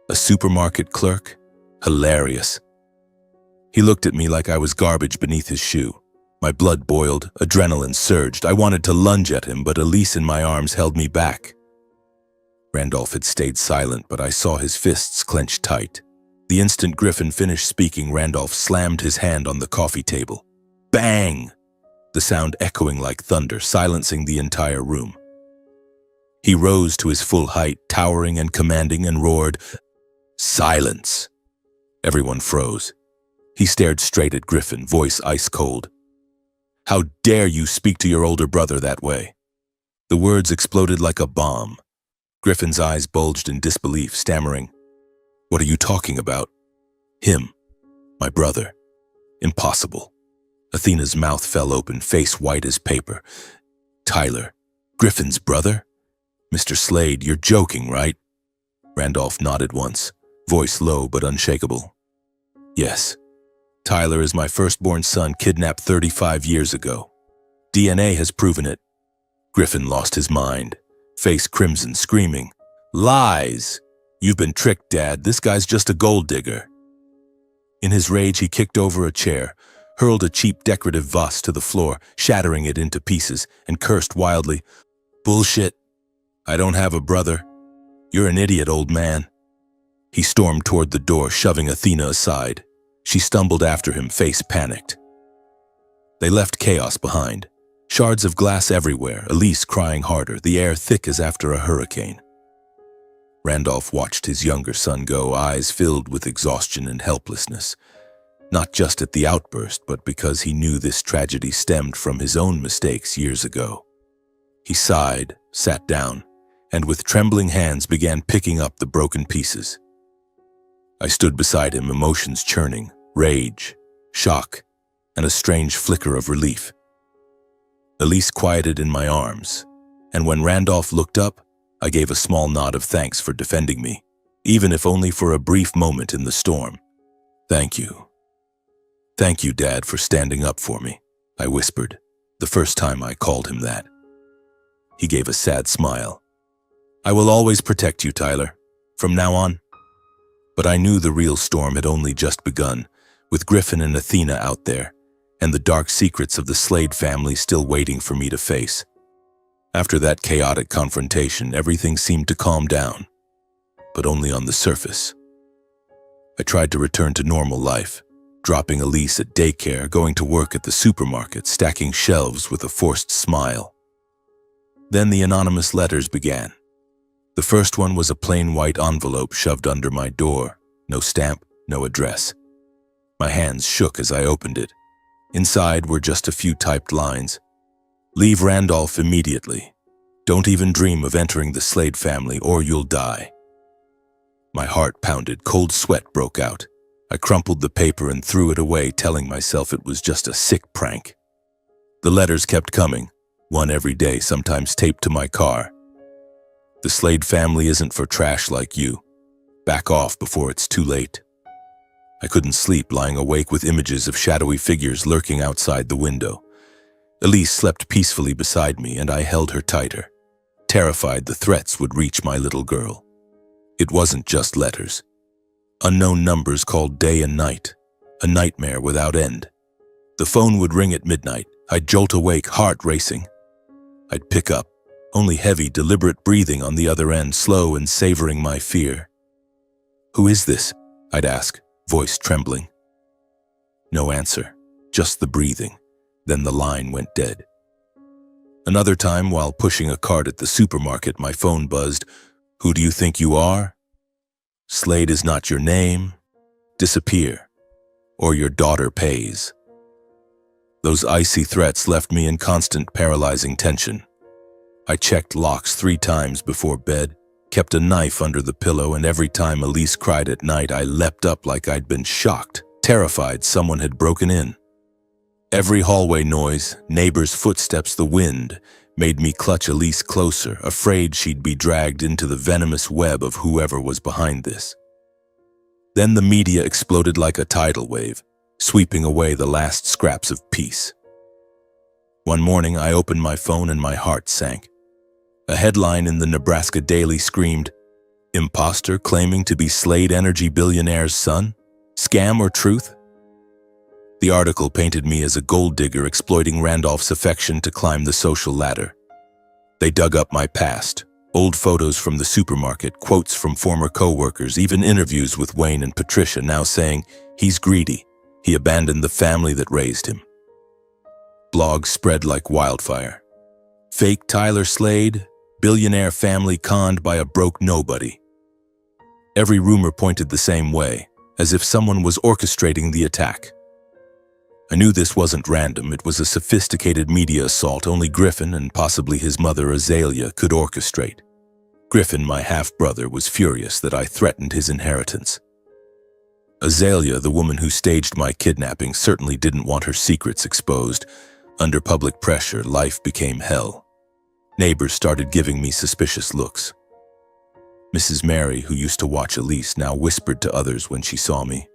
S1: A supermarket clerk? Hilarious. He looked at me like I was garbage beneath his shoe. My blood boiled, adrenaline surged. I wanted to lunge at him, but Elise in my arms held me back. Randolph had stayed silent, but I saw his fists clenched tight. The instant Griffin finished speaking, Randolph slammed his hand on the coffee table. Bang! The sound echoing like thunder, silencing the entire room. He rose to his full height, towering and commanding, and roared, "Silence!" Everyone froze. He stared straight at Griffin, voice ice cold. "How dare you speak to your older brother that way?" The words exploded like a bomb. Griffin's eyes bulged in disbelief, stammering, "What are you talking about?" "Him. My brother. Impossible." Athena's mouth fell open, face white as paper. "Tyler, Griffin's brother? Mr. Slade, you're joking, right?" Randolph nodded once, voice low but unshakable. "Yes. Tyler is my firstborn son, kidnapped 35 years ago. DNA has proven it." Griffin lost his mind, face crimson, screaming, "Lies! You've been tricked, Dad. This guy's just a gold digger." In his rage, he kicked over a chair, hurled a cheap decorative vase to the floor, shattering it into pieces, and cursed wildly, "Bullshit. I don't have a brother. You're an idiot, old man." He stormed toward the door, shoving Athena aside. She stumbled after him, face panicked. They left chaos behind. Shards of glass everywhere, Elise crying harder, the air thick as after a hurricane. Randolph watched his younger son go, eyes filled with exhaustion and helplessness. Not just at the outburst, but because he knew this tragedy stemmed from his own mistakes years ago. He sighed, sat down, and with trembling hands began picking up the broken pieces. I stood beside him, emotions churning, rage, shock, and a strange flicker of relief. Elise quieted in my arms, and when Randolph looked up, I gave a small nod of thanks for defending me, even if only for a brief moment in the storm. "Thank you. Thank you, Dad, for standing up for me," I whispered, the first time I called him that. He gave a sad smile. "I will always protect you, Tyler, from now on." But I knew the real storm had only just begun, with Griffin and Athena out there, and the dark secrets of the Slade family still waiting for me to face. After that chaotic confrontation, everything seemed to calm down, but only on the surface. I tried to return to normal life, dropping Elise at daycare, going to work at the supermarket, stacking shelves with a forced smile. Then the anonymous letters began. The first one was a plain white envelope shoved under my door, no stamp, no address. My hands shook as I opened it. Inside were just a few typed lines. "Leave Randolph immediately. Don't even dream of entering the Slade family or you'll die." My heart pounded, cold sweat broke out. I crumpled the paper and threw it away, telling myself it was just a sick prank. The letters kept coming, one every day, sometimes taped to my car. "The Slade family isn't for trash like you. Back off before it's too late." I couldn't sleep, lying awake with images of shadowy figures lurking outside the window. Elise slept peacefully beside me, and I held her tighter, terrified the threats would reach my little girl. It wasn't just letters. Unknown numbers called day and night, a nightmare without end. The phone would ring at midnight. I'd jolt awake, heart racing. I'd pick up, only heavy, deliberate breathing on the other end, slow and savoring my fear. "Who is this?" I'd ask, voice trembling. No answer, just the breathing. Then the line went dead. Another time, while pushing a cart at the supermarket, my phone buzzed. "Who do you think you are? Slade is not your name. Disappear, or your daughter pays." Those icy threats left me in constant, paralyzing tension. I checked locks 3 times before bed, kept a knife under the pillow, and every time Elise cried at night, I leapt up like I'd been shocked, terrified someone had broken in. Every hallway noise, neighbors' footsteps, the wind, made me clutch Elise closer, afraid she'd be dragged into the venomous web of whoever was behind this. Then the media exploded like a tidal wave, sweeping away the last scraps of peace. One morning, I opened my phone and my heart sank. A headline in the Nebraska Daily screamed, "Imposter claiming to be Slade Energy billionaire's son? Scam or truth?" The article painted me as a gold digger exploiting Randolph's affection to climb the social ladder. They dug up my past, old photos from the supermarket, quotes from former co-workers, even interviews with Wayne and Patricia, now saying, "He's greedy. He abandoned the family that raised him." Blogs spread like wildfire. Fake Tyler Slade, billionaire family conned by a broke nobody. Every rumor pointed the same way, as if someone was orchestrating the attack. I knew this wasn't random. It was a sophisticated media assault only Griffin and possibly his mother Azalea could orchestrate. Griffin, my half-brother, was furious that I threatened his inheritance. Azalea, the woman who staged my kidnapping, certainly didn't want her secrets exposed. Under public pressure, life became hell. Neighbors started giving me suspicious looks. Mrs. Mary, who used to watch Elise, now whispered to others when she saw me,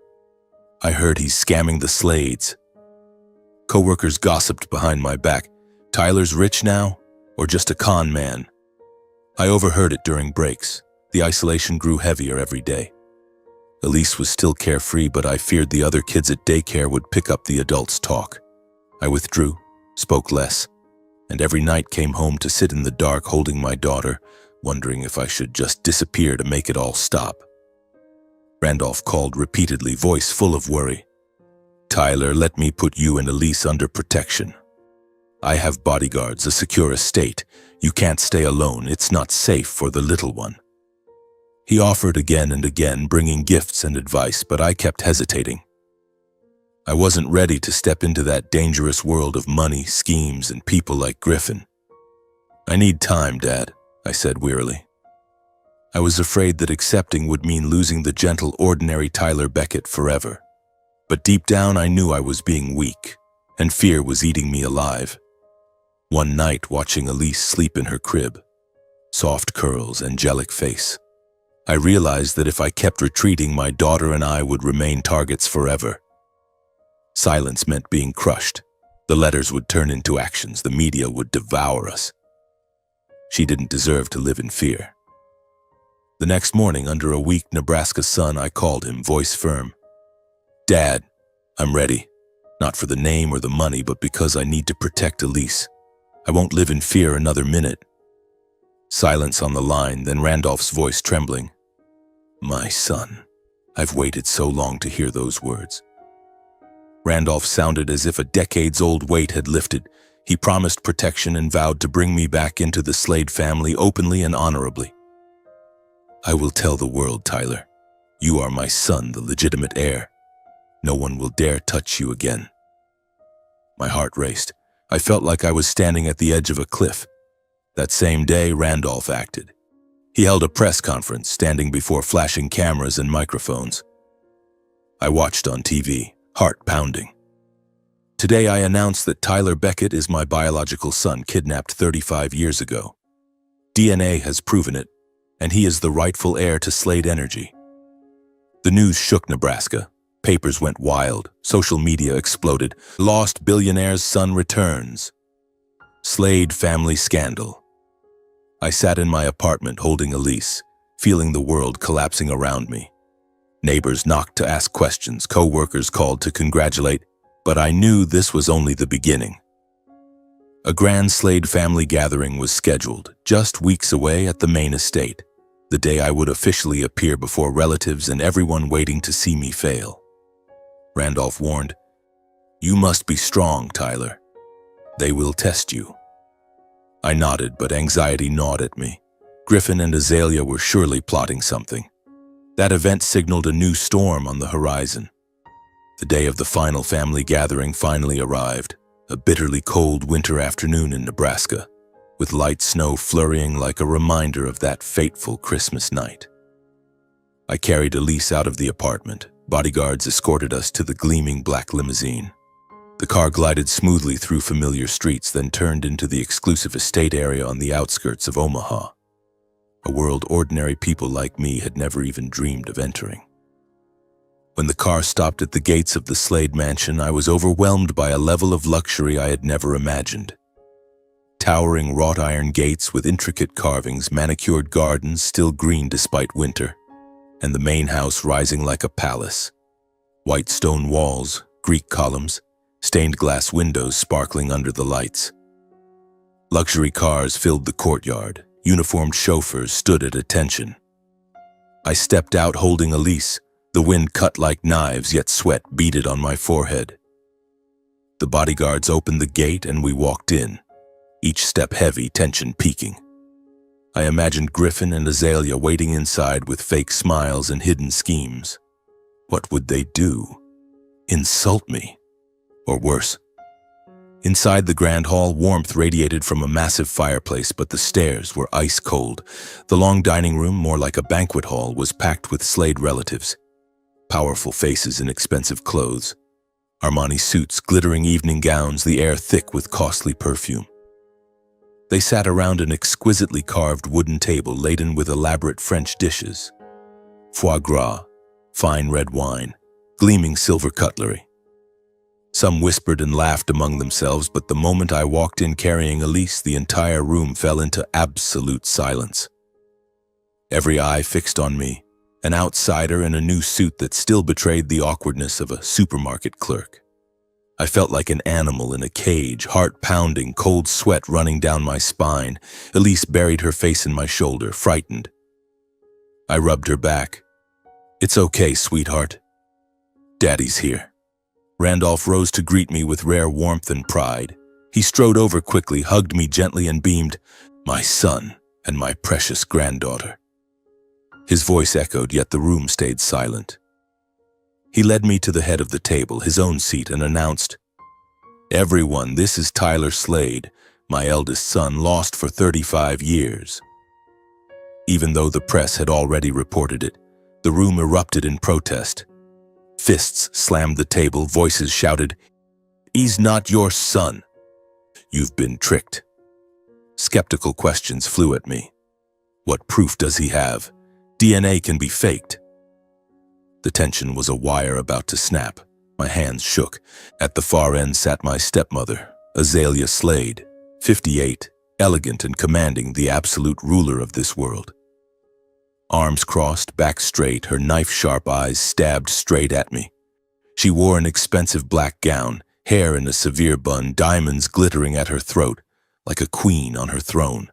S1: "I heard he's scamming the Slades." Coworkers gossiped behind my back. "Tyler's rich now, or just a con man?" I overheard it during breaks. The isolation grew heavier every day. Elise was still carefree, but I feared the other kids at daycare would pick up the adults' talk. I withdrew, spoke less, and every night came home to sit in the dark holding my daughter, wondering if I should just disappear to make it all stop. Randolph called repeatedly, voice full of worry. "Tyler, let me put you and Elise under protection. I have bodyguards, a secure estate. You can't stay alone. It's not safe for the little one." He offered again and again, bringing gifts and advice, but I kept hesitating. I wasn't ready to step into that dangerous world of money, schemes, and people like Griffin. "I need time, Dad," I said wearily. I was afraid that accepting would mean losing the gentle, ordinary Tyler Beckett forever. But deep down I knew I was being weak, and fear was eating me alive. One night, watching Elise sleep in her crib, soft curls, angelic face, I realized that if I kept retreating, my daughter and I would remain targets forever. Silence meant being crushed. The letters would turn into actions. The media would devour us. She didn't deserve to live in fear. The next morning, under a weak Nebraska sun, I called him, voice firm. "Dad, I'm ready. Not for the name or the money, but because I need to protect Elise. I won't live in fear another minute." Silence on the line, then Randolph's voice trembling. "My son." I've waited so long to hear those words. Randolph sounded as if a decades-old weight had lifted. He promised protection and vowed to bring me back into the Slade family openly and honorably. "I will tell the world, Tyler. You are my son, the legitimate heir. No one will dare touch you again." My heart raced. I felt like I was standing at the edge of a cliff. That same day, Randolph acted. He held a press conference, standing before flashing cameras and microphones. I watched on TV, heart pounding. "Today I announce that Tyler Beckett is my biological son, kidnapped 35 years ago. DNA has proven it, and he is the rightful heir to Slade Energy." The news shook Nebraska. Papers went wild. Social media exploded. "Lost billionaire's son returns. Slade family scandal." I sat in my apartment holding Elise, feeling the world collapsing around me. Neighbors knocked to ask questions, co-workers called to congratulate, but I knew this was only the beginning. A grand Slade family gathering was scheduled, just weeks away at the main estate, the day I would officially appear before relatives and everyone waiting to see me fail. Randolph warned, "You must be strong, Tyler. They will test you." I nodded, but anxiety gnawed at me. Griffin and Azalea were surely plotting something. That event signaled a new storm on the horizon. The day of the final family gathering finally arrived, a bitterly cold winter afternoon in Nebraska, with light snow flurrying like a reminder of that fateful Christmas night. I carried Elise out of the apartment. Bodyguards escorted us to the gleaming black limousine. The car glided smoothly through familiar streets, then turned into the exclusive estate area on the outskirts of Omaha, a world ordinary people like me had never even dreamed of entering. When the car stopped at the gates of the Slade mansion, I was overwhelmed by a level of luxury I had never imagined. Towering wrought iron gates with intricate carvings, manicured gardens still green despite winter, and the main house rising like a palace. White stone walls, Greek columns, stained glass windows sparkling under the lights. Luxury cars filled the courtyard. Uniformed chauffeurs stood at attention. I stepped out holding Elise. The wind cut like knives, yet sweat beaded on my forehead. The bodyguards opened the gate and we walked in, each step heavy, tension peaking. I imagined Griffin and Azalea waiting inside with fake smiles and hidden schemes. What would they do? Insult me? Or worse? Inside the grand hall, warmth radiated from a massive fireplace, but the stairs were ice cold. The long dining room, more like a banquet hall, was packed with Slade relatives. Powerful faces in expensive clothes. Armani suits, glittering evening gowns, the air thick with costly perfume. They sat around an exquisitely carved wooden table laden with elaborate French dishes. Foie gras, fine red wine, gleaming silver cutlery. Some whispered and laughed among themselves, but the moment I walked in carrying Elise, the entire room fell into absolute silence. Every eye fixed on me, an outsider in a new suit that still betrayed the awkwardness of a supermarket clerk. I felt like an animal in a cage, heart pounding, cold sweat running down my spine. Elise buried her face in my shoulder, frightened. I rubbed her back. "It's okay, sweetheart. Daddy's here." Randolph rose to greet me with rare warmth and pride. He strode over quickly, hugged me gently, and beamed, "My son and my precious granddaughter." His voice echoed, yet the room stayed silent. He led me to the head of the table, his own seat, and announced, "Everyone, this is Tyler Slade, my eldest son, lost for 35 years. Even though the press had already reported it, the room erupted in protest. Fists slammed the table, voices shouted, "He's not your son. You've been tricked." Skeptical questions flew at me. What proof does he have? DNA can be faked. The tension was a wire about to snap. My hands shook. At the far end sat my stepmother, Azalea Slade, 58, elegant and commanding, the absolute ruler of this world. Arms crossed, back straight, her knife-sharp eyes stabbed straight at me. She wore an expensive black gown, hair in a severe bun, diamonds glittering at her throat, like a queen on her throne.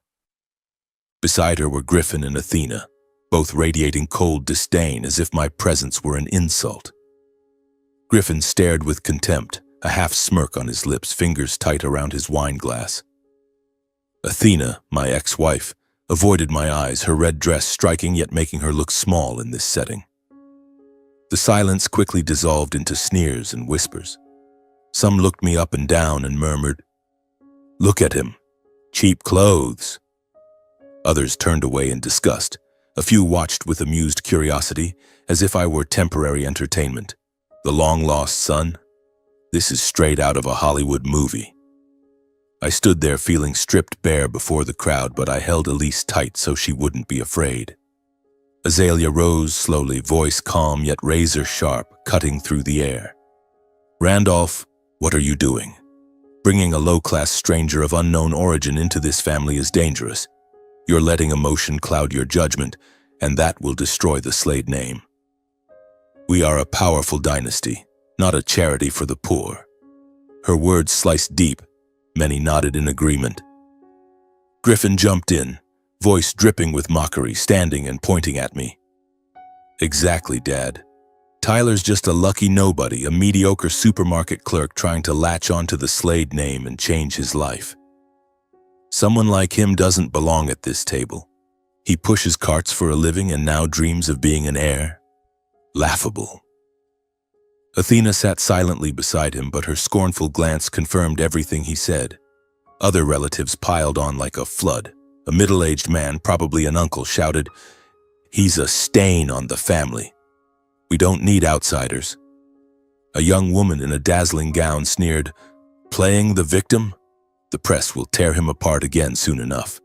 S1: Beside her were Griffin and Athena, both radiating cold disdain as if my presence were an insult. Griffin stared with contempt, a half smirk on his lips, fingers tight around his wine glass. Athena, my ex-wife, avoided my eyes, her red dress striking yet making her look small in this setting. The silence quickly dissolved into sneers and whispers. Some looked me up and down and murmured, "Look at him. Cheap clothes." Others turned away in disgust. A few watched with amused curiosity, as if I were temporary entertainment. The long-lost son? This is straight out of a Hollywood movie. I stood there feeling stripped bare before the crowd, but I held Elise tight so she wouldn't be afraid. Azalea rose slowly, voice calm yet razor-sharp, cutting through the air. "Randolph, what are you doing? Bringing a low-class stranger of unknown origin into this family is dangerous. You're letting emotion cloud your judgment, and that will destroy the Slade name. We are a powerful dynasty, not a charity for the poor." Her words sliced deep. Many nodded in agreement. Griffin jumped in, voice dripping with mockery, standing and pointing at me. "Exactly, Dad. Tyler's just a lucky nobody, a mediocre supermarket clerk trying to latch onto the Slade name and change his life. Someone like him doesn't belong at this table. He pushes carts for a living and now dreams of being an heir. Laughable." Athena sat silently beside him, but her scornful glance confirmed everything he said. Other relatives piled on like a flood. A middle-aged man, probably an uncle, shouted, "He's a stain on the family. We don't need outsiders." A young woman in a dazzling gown sneered, "Playing the victim? The press will tear him apart again soon enough."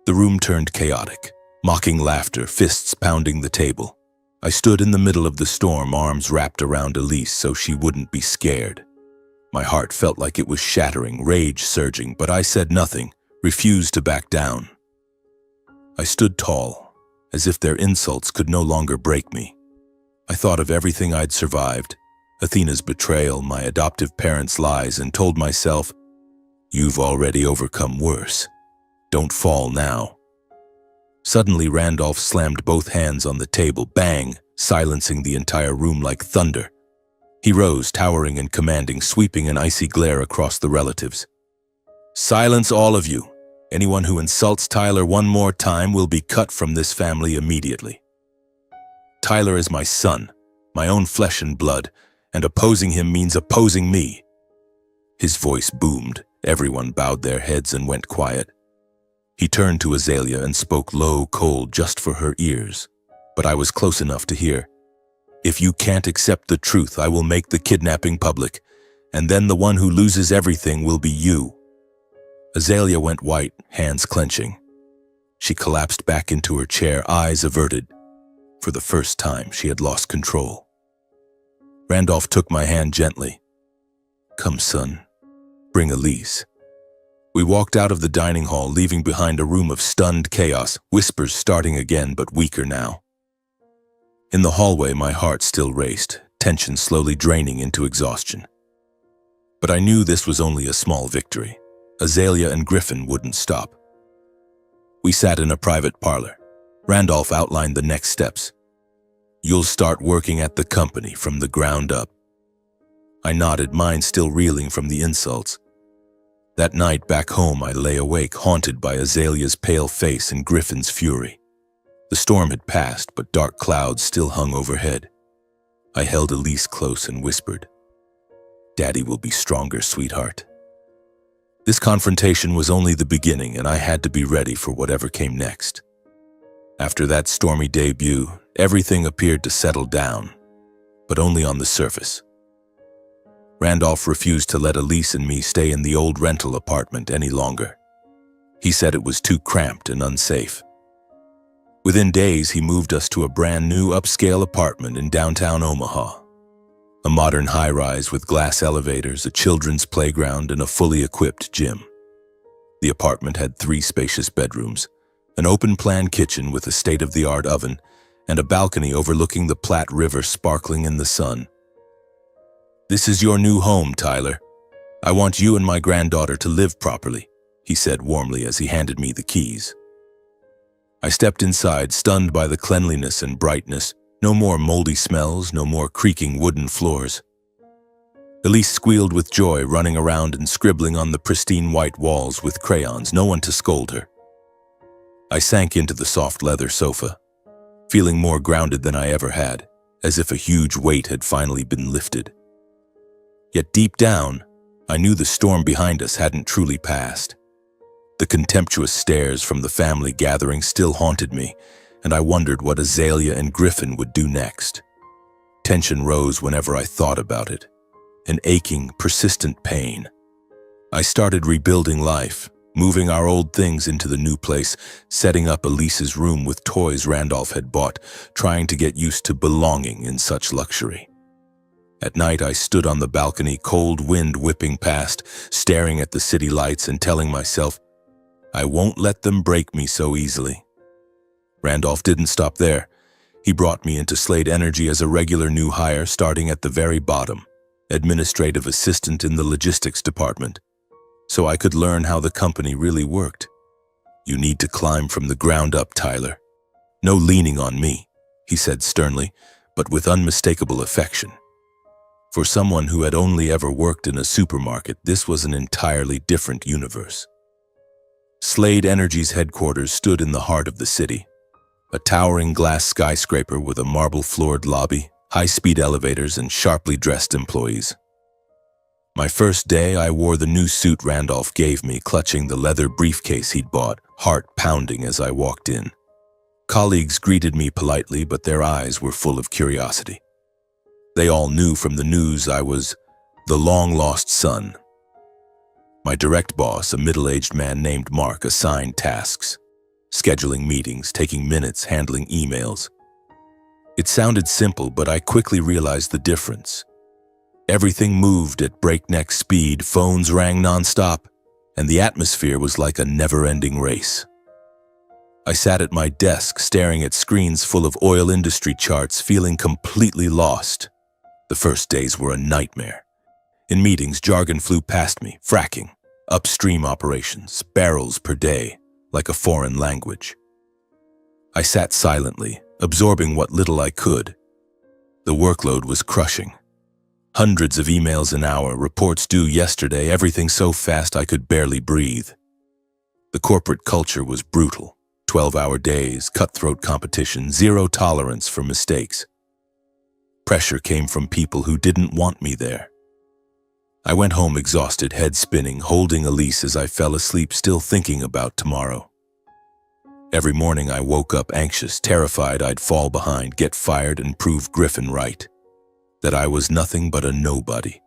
S1: The room turned chaotic, mocking laughter, fists pounding the table. I stood in the middle of the storm, arms wrapped around Elise so she wouldn't be scared. My heart felt like it was shattering, rage surging, but I said nothing, refused to back down. I stood tall, as if their insults could no longer break me. I thought of everything I'd survived, Athena's betrayal, my adoptive parents' lies, and told myself, "You've already overcome worse. Don't fall now." Suddenly, Randolph slammed both hands on the table, bang, silencing the entire room like thunder. He rose, towering and commanding, sweeping an icy glare across the relatives. "Silence, all of you. Anyone who insults Tyler one more time will be cut from this family immediately. Tyler is my son, my own flesh and blood, and opposing him means opposing me." His voice boomed. Everyone bowed their heads and went quiet. He turned to Azalea and spoke low, cold, just for her ears. But I was close enough to hear. "If you can't accept the truth, I will make the kidnapping public, and then the one who loses everything will be you." Azalea went white, hands clenching. She collapsed back into her chair, eyes averted. For the first time, she had lost control. Randolph took my hand gently. "Come, son. Bring Elise." We walked out of the dining hall, leaving behind a room of stunned chaos, whispers starting again, but weaker now. In the hallway, my heart still raced, tension slowly draining into exhaustion. But I knew this was only a small victory. Azalea and Griffin wouldn't stop. We sat in a private parlor. Randolph outlined the next steps. "You'll start working at the company from the ground up." I nodded, mind still reeling from the insults. That night back home, I lay awake, haunted by Azalea's pale face and Griffin's fury. The storm had passed, but dark clouds still hung overhead. I held Elise close and whispered, "Daddy will be stronger, sweetheart." This confrontation was only the beginning, and I had to be ready for whatever came next. After that stormy debut, everything appeared to settle down, but only on the surface. Randolph refused to let Elise and me stay in the old rental apartment any longer. He said it was too cramped and unsafe. Within days, he moved us to a brand new upscale apartment in downtown Omaha. A modern high-rise with glass elevators, a children's playground, and a fully equipped gym. The apartment had 3 spacious bedrooms, an open-plan kitchen with a state-of-the-art oven, and a balcony overlooking the Platte River sparkling in the sun. "This is your new home, Tyler. I want you and my granddaughter to live properly," he said warmly as he handed me the keys. I stepped inside, stunned by the cleanliness and brightness. No more moldy smells, no more creaking wooden floors. Elise squealed with joy, running around and scribbling on the pristine white walls with crayons, no one to scold her. I sank into the soft leather sofa, feeling more grounded than I ever had, as if a huge weight had finally been lifted. Yet deep down, I knew the storm behind us hadn't truly passed. The contemptuous stares from the family gathering still haunted me, and I wondered what Azalea and Griffin would do next. Tension rose whenever I thought about it, an aching, persistent pain. I started rebuilding life, moving our old things into the new place, setting up Elise's room with toys Randolph had bought, trying to get used to belonging in such luxury. At night, I stood on the balcony, cold wind whipping past, staring at the city lights and telling myself, I won't let them break me so easily. Randolph didn't stop there. He brought me into Slade Energy as a regular new hire, starting at the very bottom, administrative assistant in the logistics department, so I could learn how the company really worked. "You need to climb from the ground up, Tyler. No leaning on me," he said sternly, but with unmistakable affection. For someone who had only ever worked in a supermarket, this was an entirely different universe. Slade Energy's headquarters stood in the heart of the city, a towering glass skyscraper with a marble-floored lobby, high-speed elevators, and sharply dressed employees. My first day, I wore the new suit Randolph gave me, clutching the leather briefcase he'd bought, heart pounding as I walked in. Colleagues greeted me politely, but their eyes were full of curiosity. They all knew from the news I was the long-lost son. My direct boss, a middle-aged man named Mark, assigned tasks, scheduling meetings, taking minutes, handling emails. It sounded simple, but I quickly realized the difference. Everything moved at breakneck speed, phones rang nonstop, and the atmosphere was like a never-ending race. I sat at my desk, staring at screens full of oil industry charts, feeling completely lost. The first days were a nightmare. In meetings, jargon flew past me: fracking, upstream operations, barrels per day, like a foreign language. I sat silently, absorbing what little I could. The workload was crushing. Hundreds of emails an hour, reports due yesterday, everything so fast I could barely breathe. The corporate culture was brutal. 12-hour days, cutthroat competition, zero tolerance for mistakes. Pressure came from people who didn't want me there. I went home exhausted, head spinning, holding Elise as I fell asleep, still thinking about tomorrow. Every morning I woke up anxious, terrified I'd fall behind, get fired, and prove Griffin right. That I was nothing but a nobody.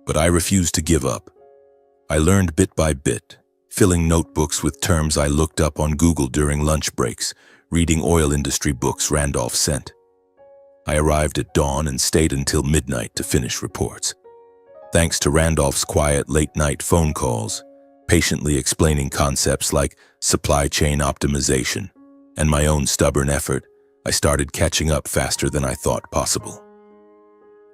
S1: But I refused to give up. I learned bit by bit, filling notebooks with terms I looked up on Google during lunch breaks, reading oil industry books Randolph sent. I arrived at dawn and stayed until midnight to finish reports. Thanks to Randolph's quiet late-night phone calls, patiently explaining concepts like supply chain optimization, and my own stubborn effort, I started catching up faster than I thought possible.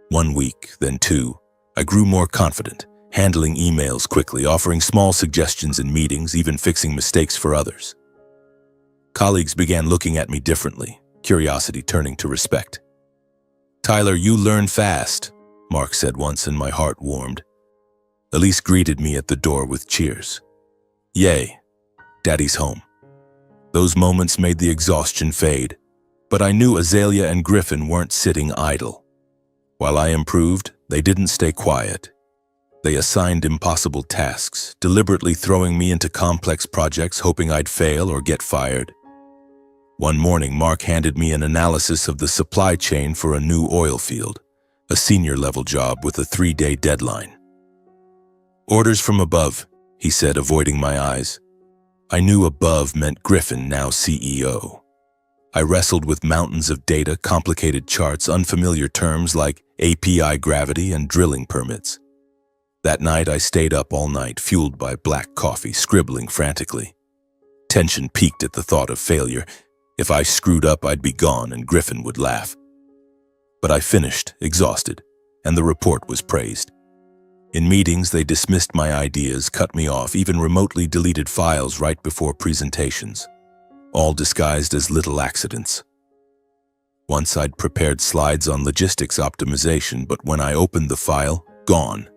S1: 1 week, then 2, I grew more confident, handling emails quickly, offering small suggestions in meetings, even fixing mistakes for others. Colleagues began looking at me differently, curiosity turning to respect. "Tyler, you learn fast," Mark said once, and my heart warmed. Elise greeted me at the door with cheers. "Yay, Daddy's home." Those moments made the exhaustion fade, but I knew Azalea and Griffin weren't sitting idle. While I improved, they didn't stay quiet. They assigned impossible tasks, deliberately throwing me into complex projects, hoping I'd fail or get fired. One morning, Mark handed me an analysis of the supply chain for a new oil field, a senior-level job with a 3-day deadline. "Orders from above," he said, avoiding my eyes. I knew above meant Griffin, now CEO. I wrestled with mountains of data, complicated charts, unfamiliar terms like API gravity and drilling permits. That night, I stayed up all night, fueled by black coffee, scribbling frantically. Tension peaked at the thought of failure. If I screwed up, I'd be gone and Griffin would laugh. But I finished, exhausted, and the report was praised. In meetings, they dismissed my ideas, cut me off, even remotely deleted files right before presentations, all disguised as little accidents. Once I'd prepared slides on logistics optimization, but when I opened the file, gone.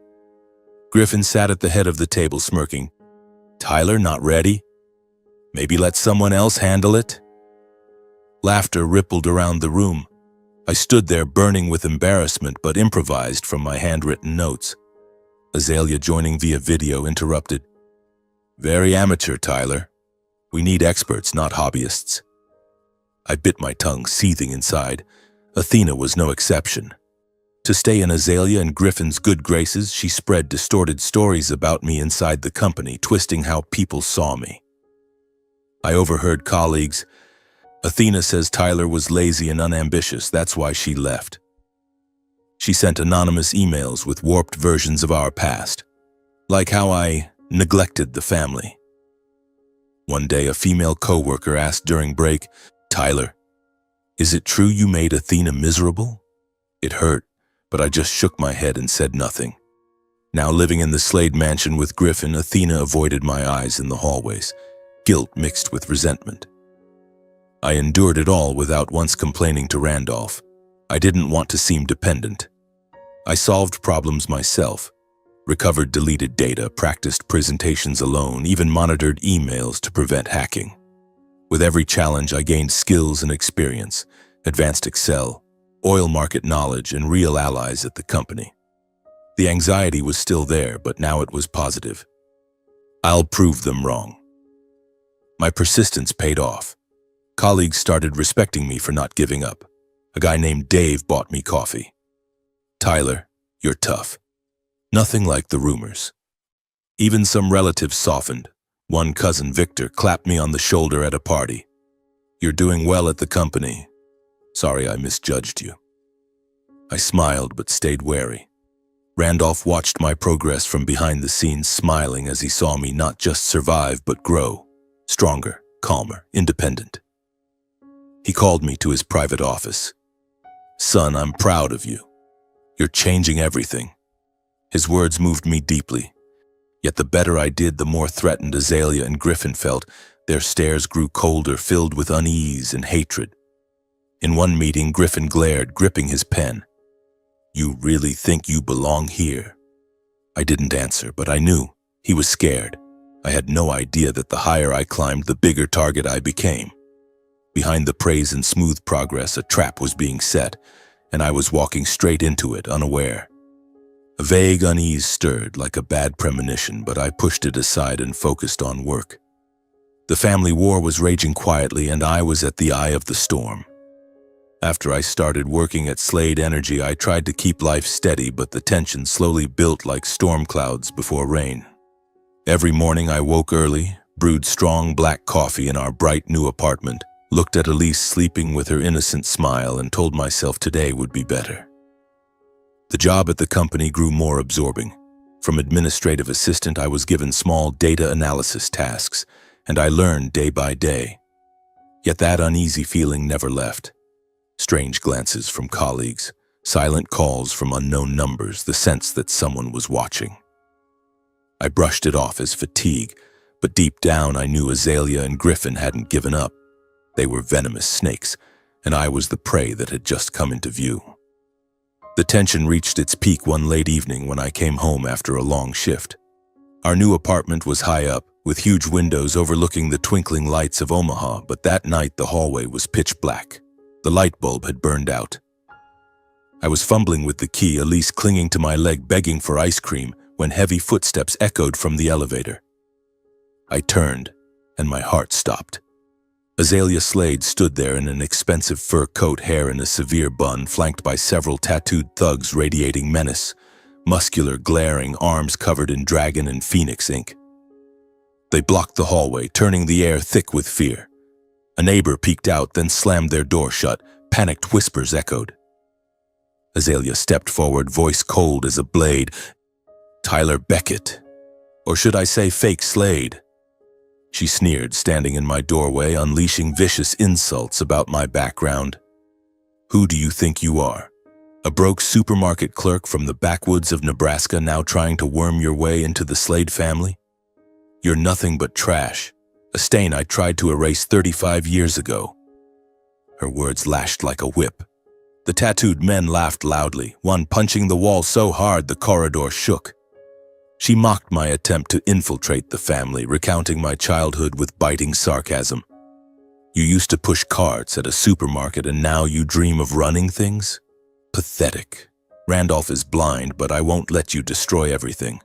S1: Griffin sat at the head of the table smirking. "Tyler, not ready? Maybe let someone else handle it?" Laughter rippled around the room. I stood there burning with embarrassment, but improvised from my handwritten notes. Azalea, joining via video, interrupted. "Very amateur, Tyler. We need experts, not hobbyists." I bit my tongue, seething inside. Athena was no exception. To stay in Azalea and Griffin's good graces, she spread distorted stories about me inside the company, twisting how people saw me. I overheard colleagues, "Athena says Tyler was lazy and unambitious, that's why she left." She sent anonymous emails with warped versions of our past, like how I neglected the family. One day, a female coworker asked during break, "Tyler, is it true you made Athena miserable?" It hurt, but I just shook my head and said nothing. Now living in the Slade mansion with Griffin, Athena avoided my eyes in the hallways, guilt mixed with resentment. I endured it all without once complaining to Randolph. I didn't want to seem dependent. I solved problems myself, recovered deleted data, practiced presentations alone, even monitored emails to prevent hacking. With every challenge, I gained skills and experience, advanced Excel, oil market knowledge, and real allies at the company. The anxiety was still there, but now it was positive. I'll prove them wrong. My persistence paid off. Colleagues started respecting me for not giving up. A guy named Dave bought me coffee. "Tyler, you're tough. Nothing like the rumors." Even some relatives softened. One cousin, Victor, clapped me on the shoulder at a party. "You're doing well at the company. Sorry I misjudged you. I smiled but stayed wary. Randolph watched my progress from behind the scenes, smiling as he saw me not just survive but grow, stronger, calmer, independent. He called me to his private office. "Son, I'm proud of you. You're changing everything." His words moved me deeply. Yet the better I did, the more threatened Azalea and Griffin felt. Their stares grew colder, filled with unease and hatred. In one meeting, Griffin glared, gripping his pen. "You really think you belong here?" I didn't answer, but I knew he was scared. I had no idea that the higher I climbed, the bigger target I became. Behind the praise and smooth progress, a trap was being set, and I was walking straight into it, unaware. A vague unease stirred, like a bad premonition, but I pushed it aside and focused on work. The family war was raging quietly, and I was at the eye of the storm. After I started working at Slade Energy, I tried to keep life steady, but the tension slowly built like storm clouds before rain. Every morning I woke early, brewed strong black coffee in our bright new apartment, looked at Elise sleeping with her innocent smile, and told myself today would be better. The job at the company grew more absorbing. From administrative assistant, I was given small data analysis tasks, and I learned day by day. Yet that uneasy feeling never left. Strange glances from colleagues, silent calls from unknown numbers, the sense that someone was watching. I brushed it off as fatigue, but deep down I knew Azalea and Griffin hadn't given up. They were venomous snakes, and I was the prey that had just come into view. The tension reached its peak one late evening when I came home after a long shift. Our new apartment was high up, with huge windows overlooking the twinkling lights of Omaha, but that night the hallway was pitch black. The light bulb had burned out. I was fumbling with the key, Elise clinging to my leg, begging for ice cream, when heavy footsteps echoed from the elevator. I turned, and my heart stopped. Azalea Slade stood there in an expensive fur coat, hair in a severe bun, flanked by several tattooed thugs radiating menace, muscular, glaring, arms covered in dragon and phoenix ink. They blocked the hallway, turning the air thick with fear. A neighbor peeked out, then slammed their door shut. Panicked whispers echoed. Azalea stepped forward, voice cold as a blade. "Tyler Beckett. Or should I say fake Slade?" She sneered, standing in my doorway, unleashing vicious insults about my background. "Who do you think you are? A broke supermarket clerk from the backwoods of Nebraska, now trying to worm your way into the Slade family? You're nothing but trash, a stain I tried to erase 35 years ago." Her words lashed like a whip. The tattooed men laughed loudly, one punching the wall so hard the corridor shook. She mocked my attempt to infiltrate the family, recounting my childhood with biting sarcasm. "You used to push carts at a supermarket, and now you dream of running things? Pathetic. Randolph is blind, but I won't let you destroy everything."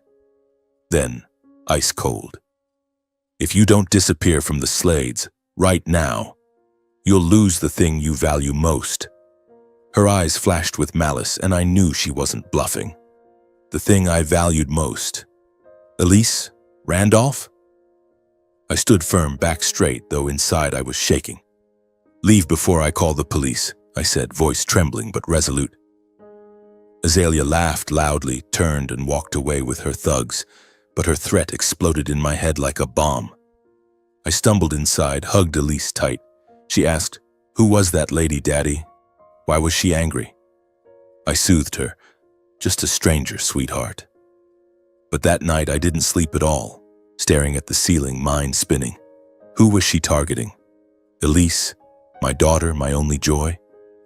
S1: Then, ice cold. "If you don't disappear from the Slades, right now, you'll lose the thing you value most." Her eyes flashed with malice, and I knew she wasn't bluffing. The thing I valued most. Elise? Randolph? I stood firm, back straight, though inside I was shaking. "Leave before I call the police," I said, voice trembling but resolute. Azalea laughed loudly, turned and walked away with her thugs, but her threat exploded in my head like a bomb. I stumbled inside, hugged Elise tight. She asked, "Who was that lady, Daddy? Why was she angry?" I soothed her. "Just a stranger, sweetheart." But that night I didn't sleep at all, staring at the ceiling, mind spinning. Who was she targeting? Elise, my daughter, my only joy?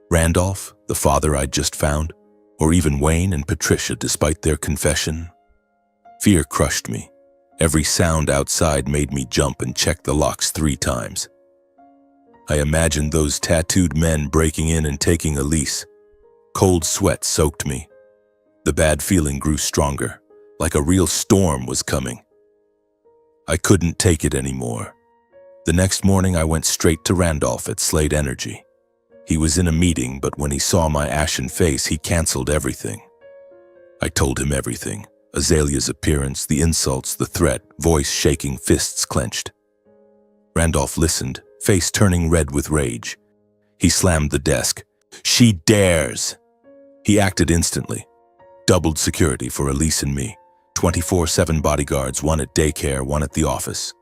S1: Randolph, the father I'd just found? Or even Wayne and Patricia, despite their confession? Fear crushed me. Every sound outside made me jump and check the locks 3 times. I imagined those tattooed men breaking in and taking Elise. Cold sweat soaked me. The bad feeling grew stronger, like a real storm was coming. I couldn't take it anymore. The next morning I went straight to Randolph at Slade Energy. He was in a meeting, but when he saw my ashen face, he canceled everything. I told him everything. Azalea's appearance, the insults, the threat, voice shaking, fists clenched. Randolph listened, face turning red with rage. He slammed the desk, She dares. He acted instantly. Doubled security for Elise and me. 24/7 bodyguards, one at daycare, one at the office.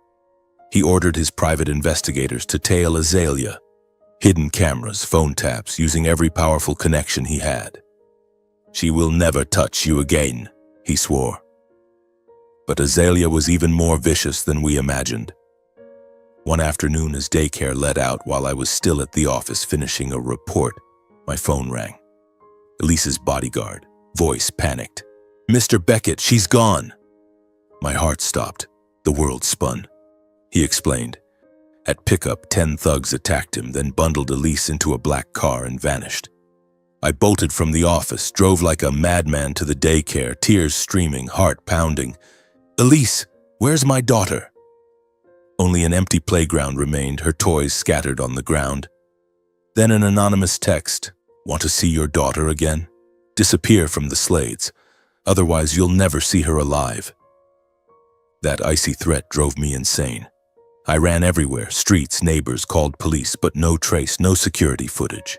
S1: He ordered his private investigators to tail Azalea. Hidden cameras, phone taps, using every powerful connection he had. She will never touch you again, he swore. But Azalea was even more vicious than we imagined. One afternoon as daycare let out while I was still at the office finishing a report, my phone rang. Elise's bodyguard, voice panicked. "Mr. Beckett, she's gone." My heart stopped. The world spun. He explained. At pickup, 10 thugs attacked him, then bundled Elise into a black car and vanished. I bolted from the office, drove like a madman to the daycare, tears streaming, heart pounding. "Elise, where's my daughter?" Only an empty playground remained, her toys scattered on the ground. Then an anonymous text, "Want to see your daughter again? Disappear from the Slades. Otherwise you'll never see her alive." That icy threat drove me insane. I ran everywhere, streets, neighbors, called police, but no trace, no security footage.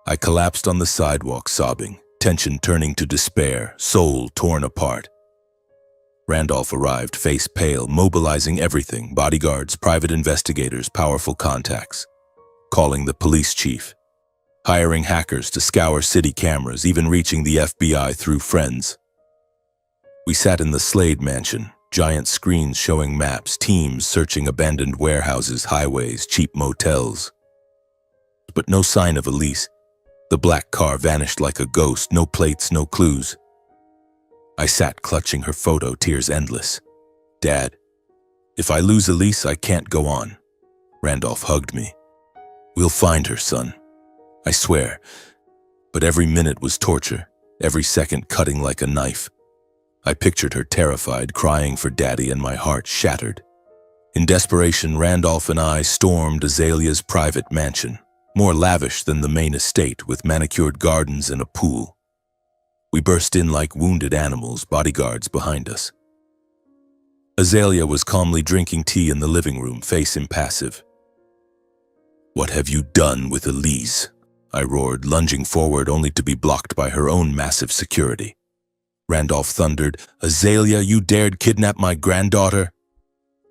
S1: I collapsed on the sidewalk sobbing, tension turning to despair, soul torn apart. Randolph arrived, face pale, mobilizing everything, bodyguards, private investigators, powerful contacts. Calling the police chief. Hiring hackers to scour city cameras, even reaching the FBI through friends. We sat in the Slade mansion, giant screens showing maps, teams searching abandoned warehouses, highways, cheap motels. But no sign of Elise. The black car vanished like a ghost, no plates, no clues. I sat clutching her photo, tears endless. "Dad, if I lose Elise, I can't go on." Randolph hugged me. "We'll find her, son. I swear." But every minute was torture, every second cutting like a knife. I pictured her terrified, crying for Daddy, and my heart shattered. In desperation, Randolph and I stormed Azalea's private mansion, more lavish than the main estate, with manicured gardens and a pool. We burst in like wounded animals, bodyguards behind us. Azalea was calmly drinking tea in the living room, face impassive. "What have you done with Elise?" I roared, lunging forward only to be blocked by her own massive security. Randolph thundered, "Azalea, you dared kidnap my granddaughter?"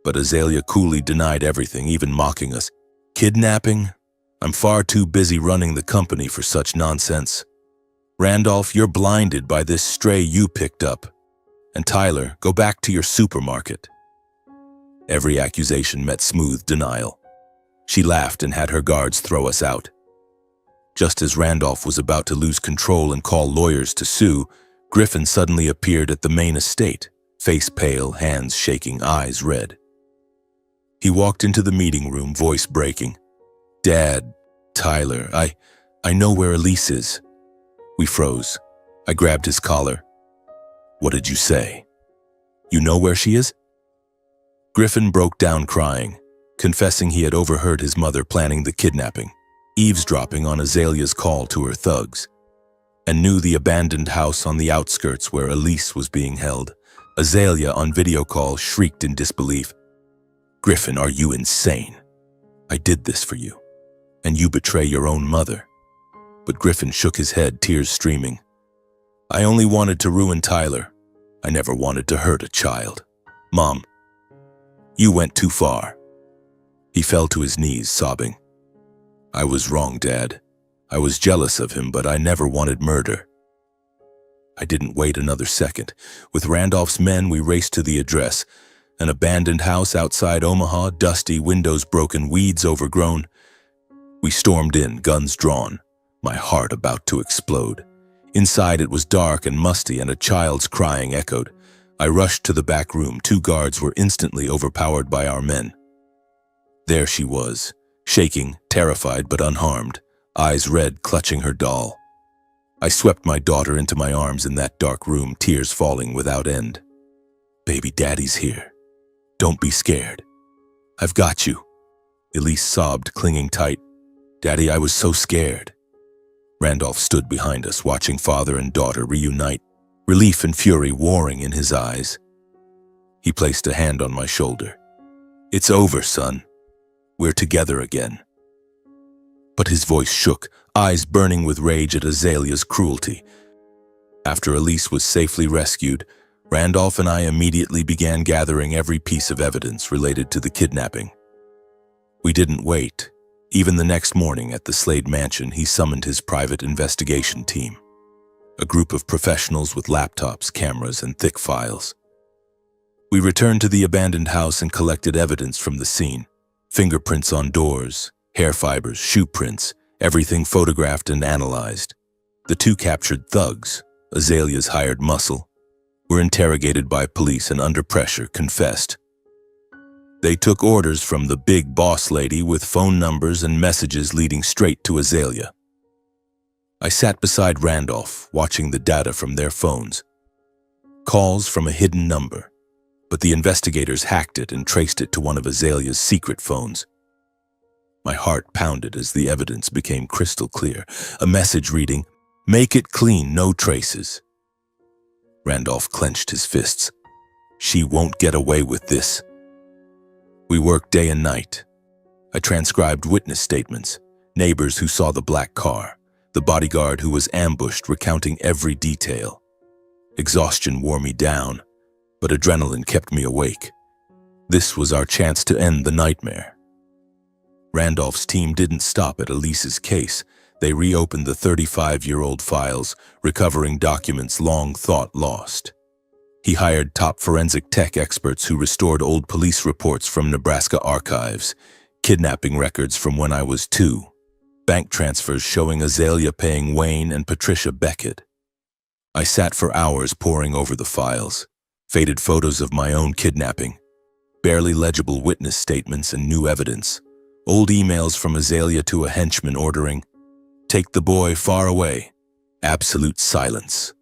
S1: But Azalea coolly denied everything, even mocking us. "Kidnapping? I'm far too busy running the company for such nonsense. Randolph, you're blinded by this stray you picked up. And Tyler, go back to your supermarket." Every accusation met smooth denial. She laughed and had her guards throw us out. Just as Randolph was about to lose control and call lawyers to sue, Griffin suddenly appeared at the main estate, face pale, hands shaking, eyes red. He walked into the meeting room, voice breaking. "Dad, Tyler, I know where Elise is." We froze. I grabbed his collar. "What did you say? You know where she is?" Griffin broke down crying, confessing he had overheard his mother planning the kidnapping, eavesdropping on Azalea's call to her thugs, and knew the abandoned house on the outskirts where Elise was being held. Azalea, on video call, shrieked in disbelief. "Griffin, are you insane? I did this for you, and you betray your own mother." But Griffin shook his head, tears streaming. "I only wanted to ruin Tyler. I never wanted to hurt a child. Mom, you went too far." He fell to his knees, sobbing. "I was wrong, Dad. I was jealous of him, but I never wanted murder." I didn't wait another second. With Randolph's men, we raced to the address, an abandoned house outside Omaha, dusty, windows broken, weeds overgrown. We stormed in, guns drawn, my heart about to explode. Inside it was dark and musty, and a child's crying echoed. I rushed to the back room. 2 guards were instantly overpowered by our men. There she was, shaking, terrified but unharmed, eyes red, clutching her doll. I swept my daughter into my arms in that dark room, tears falling without end. "Baby, Daddy's here. Don't be scared. I've got you." Elise sobbed, clinging tight. "Daddy, I was so scared." Randolph stood behind us, watching father and daughter reunite, relief and fury warring in his eyes. He placed a hand on my shoulder. "It's over, son. We're together again." But his voice shook, eyes burning with rage at Azalea's cruelty. After Elise was safely rescued, Randolph and I immediately began gathering every piece of evidence related to the kidnapping. We didn't wait. Even the next morning at the Slade mansion, he summoned his private investigation team, a group of professionals with laptops, cameras, and thick files. We returned to the abandoned house and collected evidence from the scene: fingerprints on doors, hair fibers, shoe prints, everything photographed and analyzed. The two captured thugs, Azalea's hired muscle, were interrogated by police and under pressure confessed. They took orders from the big boss lady with phone numbers and messages leading straight to Azalea. I sat beside Randolph, watching the data from their phones. Calls from a hidden number, but the investigators hacked it and traced it to one of Azalea's secret phones. My heart pounded as the evidence became crystal clear. A message reading, "Make it clean, no traces." Randolph clenched his fists. She won't get away with this. We worked day and night. I transcribed witness statements, neighbors who saw the black car, the bodyguard who was ambushed recounting every detail. Exhaustion wore me down, but adrenaline kept me awake. This was our chance to end the nightmare. Randolph's team didn't stop at Elise's case. They reopened the 35-year-old files, recovering documents long thought lost. He hired top forensic tech experts who restored old police reports from Nebraska archives, kidnapping records from when I was 2, bank transfers showing Azalea paying Wayne and Patricia Beckett. I sat for hours poring over the files, faded photos of my own kidnapping, barely legible witness statements and new evidence, old emails from Azalea to a henchman ordering, "Take the boy far away." Absolute silence.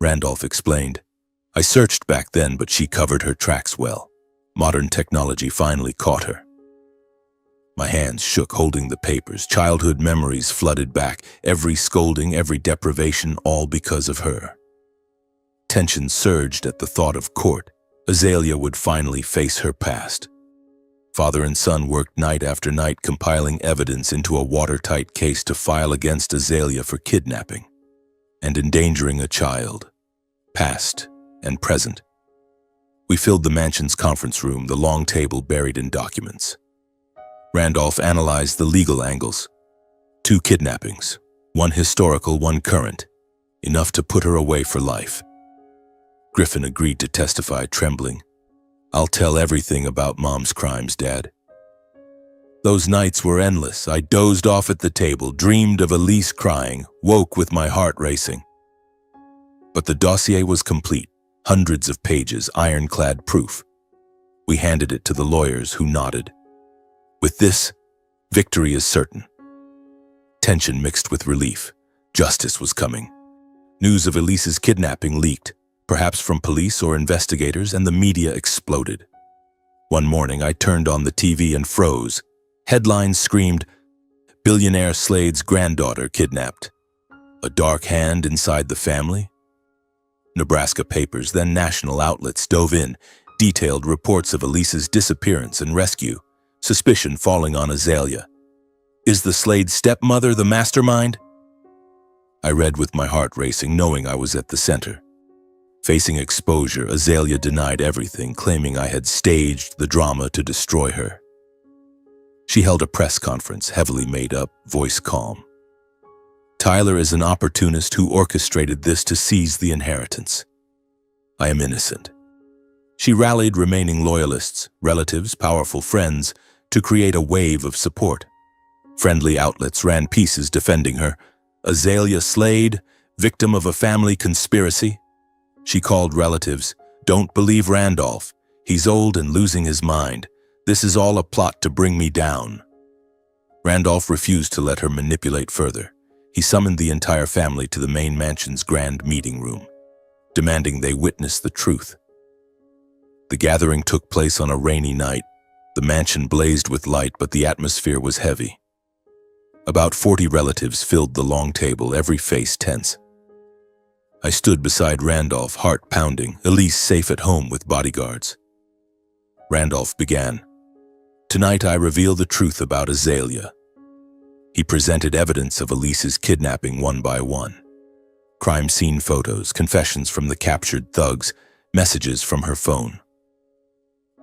S1: Randolph explained, "I searched back then, but she covered her tracks well. Modern technology finally caught her." My hands shook holding the papers. Childhood memories flooded back. Every scolding, every deprivation, all because of her. Tension surged at the thought of court. Azalea would finally face her past. Father and son worked night after night compiling evidence into a watertight case to file against Azalea for kidnapping and endangering a child, past and present. We filled the mansion's conference room, the long table buried in documents. Randolph analyzed the legal angles. 2 kidnappings, one historical, one current, enough to put her away for life. Griffin agreed to testify, trembling. "I'll tell everything about Mom's crimes, Dad." Those nights were endless. I dozed off at the table, dreamed of Elise crying, woke with my heart racing. But the dossier was complete, hundreds of pages, ironclad proof. We handed it to the lawyers, who nodded. With this, victory is certain. Tension mixed with relief. Justice was coming. News of Elise's kidnapping leaked, perhaps from police or investigators, and the media exploded. One morning, I turned on the TV and froze. Headlines screamed, "Billionaire Slade's granddaughter kidnapped." A dark hand inside the family? Nebraska papers, then national outlets, dove in, detailed reports of Elise's disappearance and rescue, suspicion falling on Azalea. Is the Slade stepmother the mastermind? I read with my heart racing, knowing I was at the center. Facing exposure, Azalea denied everything, claiming I had staged the drama to destroy her. She held a press conference, heavily made up, voice calm. "Tyler is an opportunist who orchestrated this to seize the inheritance. I am innocent." She rallied remaining loyalists, relatives, powerful friends, to create a wave of support. Friendly outlets ran pieces defending her. Azalea Slade, victim of a family conspiracy. She called relatives, "Don't believe Randolph. He's old and losing his mind. This is all a plot to bring me down." Randolph refused to let her manipulate further. He summoned the entire family to the main mansion's grand meeting room, demanding they witness the truth. The gathering took place on a rainy night. The mansion blazed with light, but the atmosphere was heavy. About 40 relatives filled the long table, every face tense. I stood beside Randolph, heart pounding, Elise safe at home with bodyguards. Randolph began, "Tonight I reveal the truth about Azalea. He presented evidence of Elise's kidnapping one by one. Crime scene photos, confessions from the captured thugs, messages from her phone.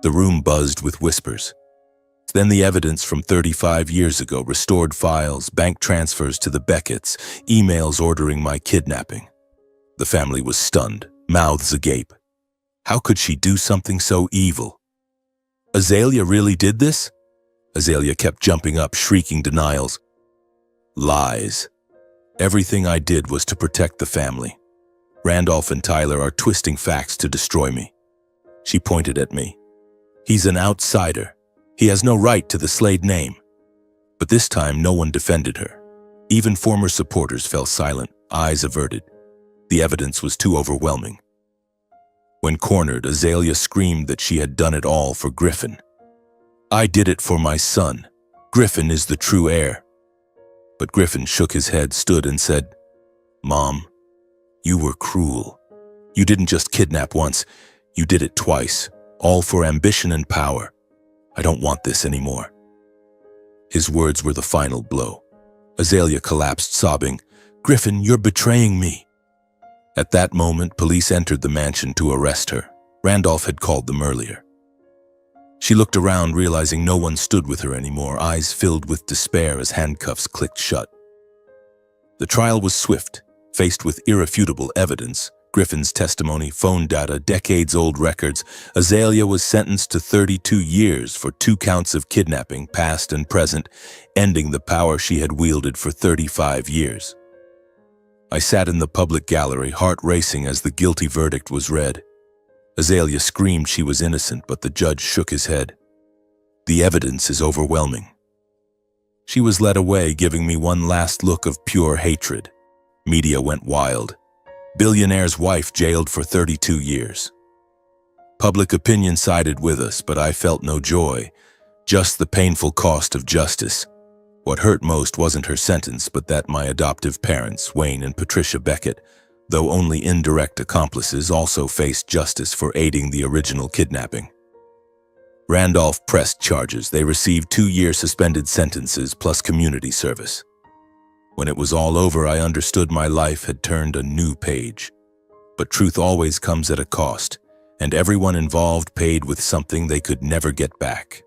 S1: The room buzzed with whispers. Then the evidence from 35 years ago, restored files, bank transfers to the Becketts, emails ordering my kidnapping. The family was stunned, mouths agape. How could she do something so evil? Azalea really did this? Azalea kept jumping up, shrieking denials. Lies. Everything I did was to protect the family. Randolph and Tyler are twisting facts to destroy me. She pointed at me. He's an outsider. He has no right to the Slade name. But this time, no one defended her. Even former supporters fell silent, eyes averted. The evidence was too overwhelming. When cornered, Azalea screamed that she had done it all for Griffin. I did it for my son. Griffin is the true heir. But Griffin shook his head, stood and said, Mom, you were cruel. You didn't just kidnap once, you did it twice, all for ambition and power. I don't want this anymore. His words were the final blow. Azalea collapsed, sobbing, Griffin, you're betraying me. At that moment, police entered the mansion to arrest her. Randolph had called them earlier. She looked around, realizing no one stood with her anymore, eyes filled with despair as handcuffs clicked shut. The trial was swift, faced with irrefutable evidence. Griffin's testimony, phone data, decades-old records. Azalea was sentenced to 32 years for 2 counts of kidnapping, past and present, ending the power she had wielded for 35 years. I sat in the public gallery, heart racing as the guilty verdict was read. Azalea screamed she was innocent, but the judge shook his head. The evidence is overwhelming. She was led away, giving me one last look of pure hatred. Media went wild. Billionaire's wife jailed for 32 years. Public opinion sided with us, but I felt no joy, just the painful cost of justice. What hurt most wasn't her sentence, but that my adoptive parents, Wayne and Patricia Beckett, though only indirect accomplices, also faced justice for aiding the original kidnapping. Randolph pressed charges. They received 2-year suspended sentences plus community service. When it was all over, I understood my life had turned a new page. But truth always comes at a cost, and everyone involved paid with something they could never get back.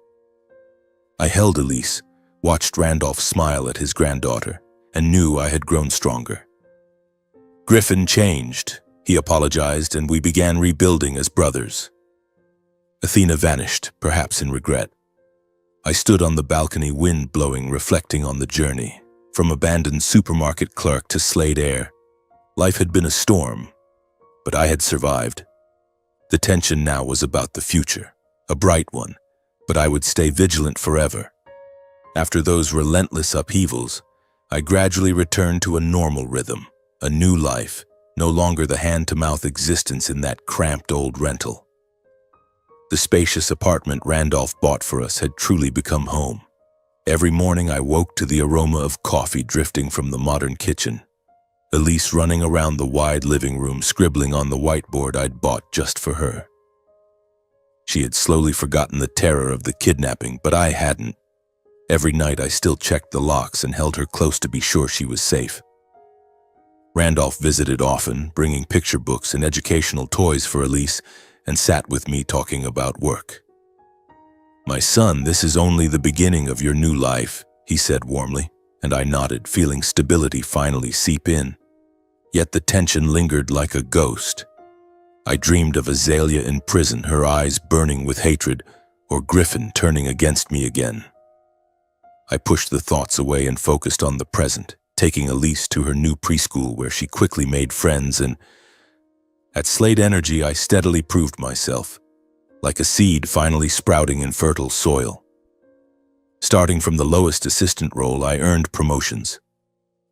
S1: I held Elise, watched Randolph smile at his granddaughter, and knew I had grown stronger. Griffin changed. He apologized, and we began rebuilding as brothers. Athena vanished, perhaps in regret. I stood on the balcony, wind blowing, reflecting on the journey. From abandoned supermarket clerk to Slade heir, life had been a storm, but I had survived. The tension now was about the future, a bright one, but I would stay vigilant forever. After those relentless upheavals, I gradually returned to a normal rhythm, a new life, no longer the hand-to-mouth existence in that cramped old rental. The spacious apartment Randolph bought for us had truly become home. Every morning I woke to the aroma of coffee drifting from the modern kitchen. Elise running around the wide living room, scribbling on the whiteboard I'd bought just for her. She had slowly forgotten the terror of the kidnapping, but I hadn't. Every night I still checked the locks and held her close to be sure she was safe. Randolph visited often, bringing picture books and educational toys for Elise, and sat with me talking about work. My son, this is only the beginning of your new life, he said warmly, and I nodded, feeling stability finally seep in. Yet the tension lingered like a ghost. I dreamed of Azalea in prison, her eyes burning with hatred, or Griffin turning against me again. I pushed the thoughts away and focused on the present, taking Elise to her new preschool where she quickly made friends, and at Slade Energy I steadily proved myself, like a seed finally sprouting in fertile soil. Starting from the lowest assistant role, I earned promotions,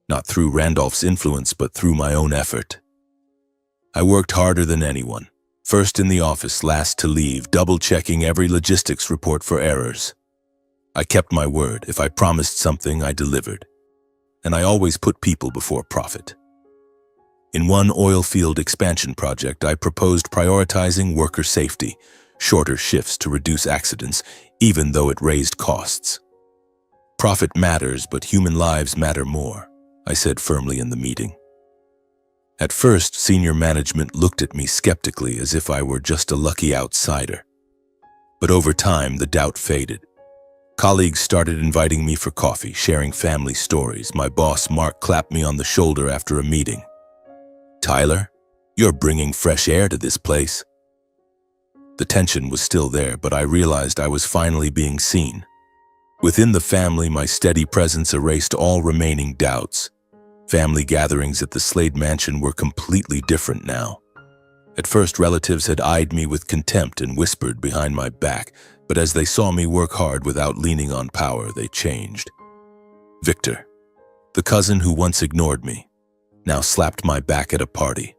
S1: not through Randolph's influence but through my own effort. I worked harder than anyone, first in the office, last to leave, double-checking every logistics report for errors. I kept my word. If I promised something, I delivered. And I always put people before profit. In one oil field expansion project, I proposed prioritizing worker safety, shorter shifts to reduce accidents, even though it raised costs. Profit matters, but human lives matter more, I said firmly in the meeting. At first, senior management looked at me skeptically as if I were just a lucky outsider. But over time, the doubt faded. Colleagues started inviting me for coffee, sharing family stories. My boss, Mark, clapped me on the shoulder after a meeting. "Tyler, you're bringing fresh air to this place." The tension was still there, but I realized I was finally being seen. Within the family, my steady presence erased all remaining doubts. Family gatherings at the Slade mansion were completely different now. At first, relatives had eyed me with contempt and whispered behind my back, but as they saw me work hard without leaning on power, they changed. Victor, the cousin who once ignored me, now slapped my back at a party.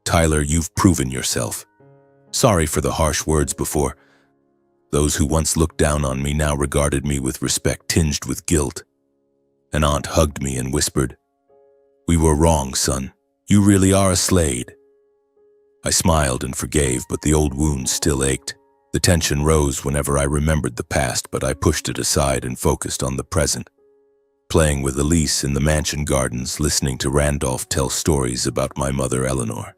S1: "Tyler, you've proven yourself. Sorry for the harsh words before. Those who once looked down on me now regarded me with respect tinged with guilt." An aunt hugged me and whispered, "We were wrong, son. You really are a Slade." I smiled and forgave, but the old wounds still ached. The tension rose whenever I remembered the past, but I pushed it aside and focused on the present. Playing with Elise in the mansion gardens, listening to Randolph tell stories about my mother Eleanor.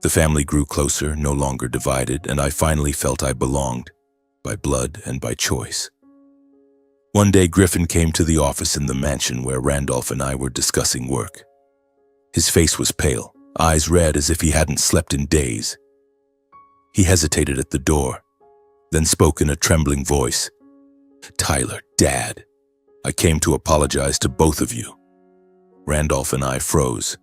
S1: The family grew closer, no longer divided, and I finally felt I belonged, by blood and by choice. One day, Griffin came to the office in the mansion where Randolph and I were discussing work. His face was pale, eyes red as if he hadn't slept in days. He hesitated at the door, then spoke in a trembling voice. "Tyler, Dad, I came to apologize to both of you." Randolph and I froze.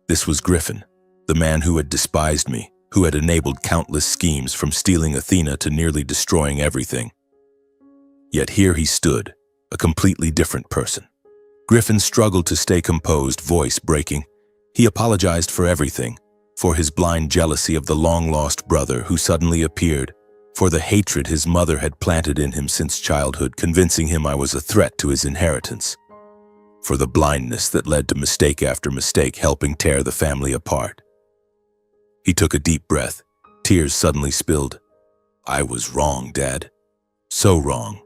S1: This was Griffin, the man who had despised me, who had enabled countless schemes from stealing Athena to nearly destroying everything. Yet here he stood, a completely different person. Griffin struggled to stay composed, voice breaking. He apologized for everything, for his blind jealousy of the long-lost brother who suddenly appeared, for the hatred his mother had planted in him since childhood, convincing him I was a threat to his inheritance, for the blindness that led to mistake after mistake, helping tear the family apart. He took a deep breath. Tears suddenly spilled. "I was wrong, Dad. So wrong.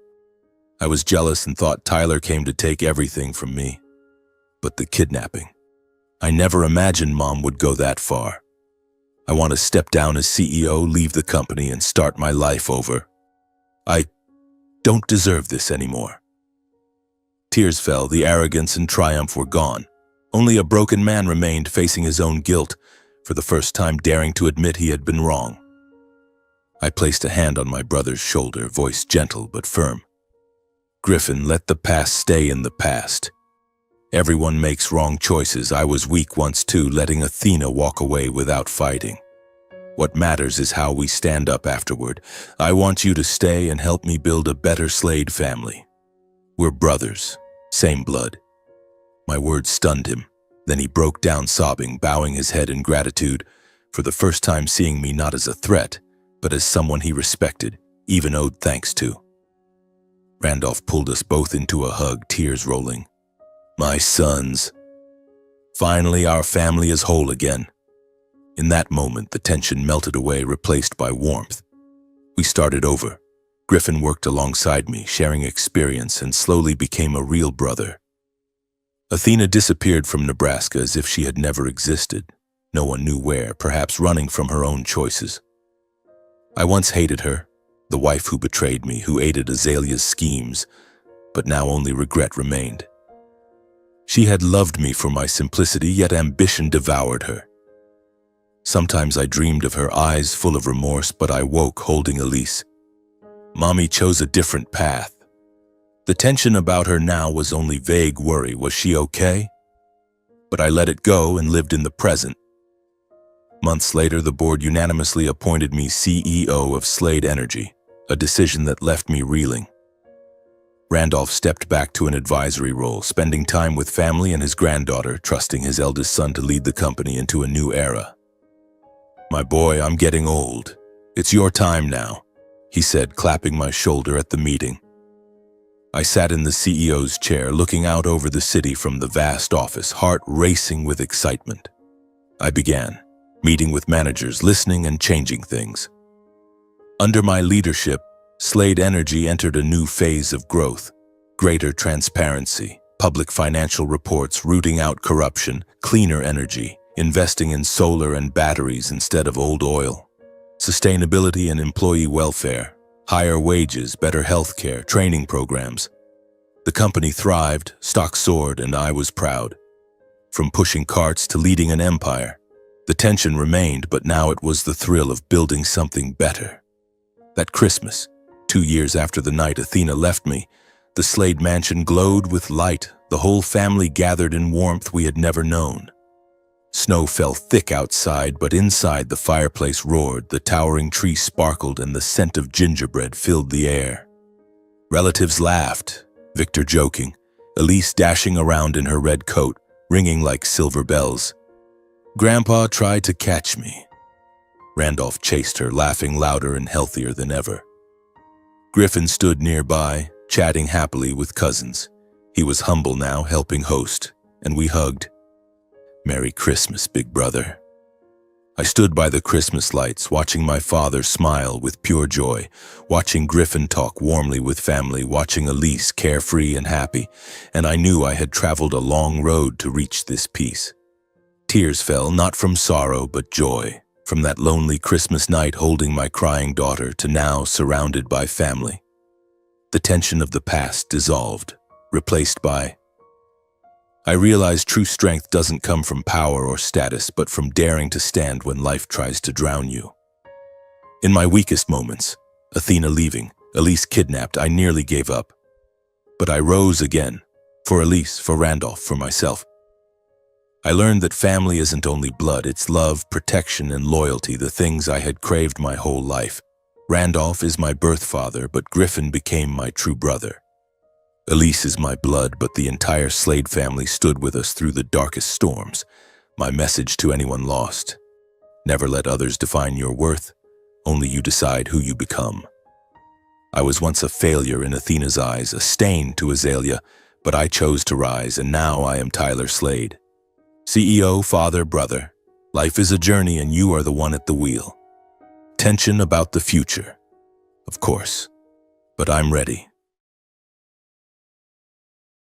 S1: I was jealous and thought Tyler came to take everything from me. But the kidnapping. I never imagined Mom would go that far. I want to step down as CEO, leave the company, and start my life over. I don't deserve this anymore." Tears fell, the arrogance and triumph were gone. Only a broken man remained, facing his own guilt, for the first time daring to admit he had been wrong. I placed a hand on my brother's shoulder, voice gentle but firm. "Griffin, let the past stay in the past. Everyone makes wrong choices. I was weak once too, letting Athena walk away without fighting. What matters is how we stand up afterward. I want you to stay and help me build a better Slade family. We're brothers, same blood." My words stunned him. Then he broke down sobbing, bowing his head in gratitude, for the first time seeing me not as a threat, but as someone he respected, even owed thanks to. Randolph pulled us both into a hug, tears rolling. "My sons. Finally, our family is whole again." In that moment, the tension melted away, replaced by warmth. We started over. Griffin worked alongside me, sharing experience, and slowly became a real brother. Athena disappeared from Nebraska as if she had never existed. No one knew where, perhaps running from her own choices. I once hated her, the wife who betrayed me, who aided Azalea's schemes, but now only regret remained. She had loved me for my simplicity, yet ambition devoured her. Sometimes I dreamed of her eyes full of remorse, but I woke holding Elise. Mommy chose a different path. The tension about her now was only vague worry. Was she okay? But I let it go and lived in the present. Months later, the board unanimously appointed me CEO of Slade Energy, a decision that left me reeling. Randolph stepped back to an advisory role, spending time with family and his granddaughter, trusting his eldest son to lead the company into a new era. "My boy, I'm getting old. It's your time now," he said, clapping my shoulder at the meeting. I sat in the CEO's chair, looking out over the city from the vast office, heart racing with excitement. I began, meeting with managers, listening and changing things. Under my leadership, Slade Energy entered a new phase of growth. Greater transparency, public financial reports rooting out corruption, cleaner energy, investing in solar and batteries instead of old oil, sustainability and employee welfare, higher wages, better healthcare, training programs. The company thrived, stock soared, and I was proud. From pushing carts to leading an empire, the tension remained, but now it was the thrill of building something better. That Christmas, 2 years after the night Athena left me, the Slade mansion glowed with light. The whole family gathered in warmth we had never known. Snow fell thick outside, but inside the fireplace roared, the towering tree sparkled, and the scent of gingerbread filled the air. Relatives laughed, Victor joking, Elise dashing around in her red coat, ringing like silver bells. Grandpa tried to catch me. Randolph chased her, laughing louder and healthier than ever. Griffin stood nearby, chatting happily with cousins. He was humble now, helping host, and we hugged. Merry Christmas, big brother. I stood by the Christmas lights, watching my father smile with pure joy, watching Griffin talk warmly with family, watching Elise carefree and happy, and I knew I had traveled a long road to reach this peace. Tears fell, not from sorrow but joy, from that lonely Christmas night holding my crying daughter to now surrounded by family. The tension of the past dissolved, replaced by I realized true strength doesn't come from power or status, but from daring to stand when life tries to drown you. In my weakest moments, Athena leaving, Elise kidnapped, I nearly gave up. But I rose again, for Elise, for Randolph, for myself. I learned that family isn't only blood, it's love, protection, and loyalty, the things I had craved my whole life. Randolph is my birth father, but Griffin became my true brother. Elise is my blood, but the entire Slade family stood with us through the darkest storms. My message to anyone lost: never let others define your worth, only you decide who you become. I was once a failure in Athena's eyes, a stain to Azalea, but I chose to rise, and now I am Tyler Slade. CEO, father, brother. Life is a journey and you are the one at the wheel. Tension about the future, of course, but I'm ready.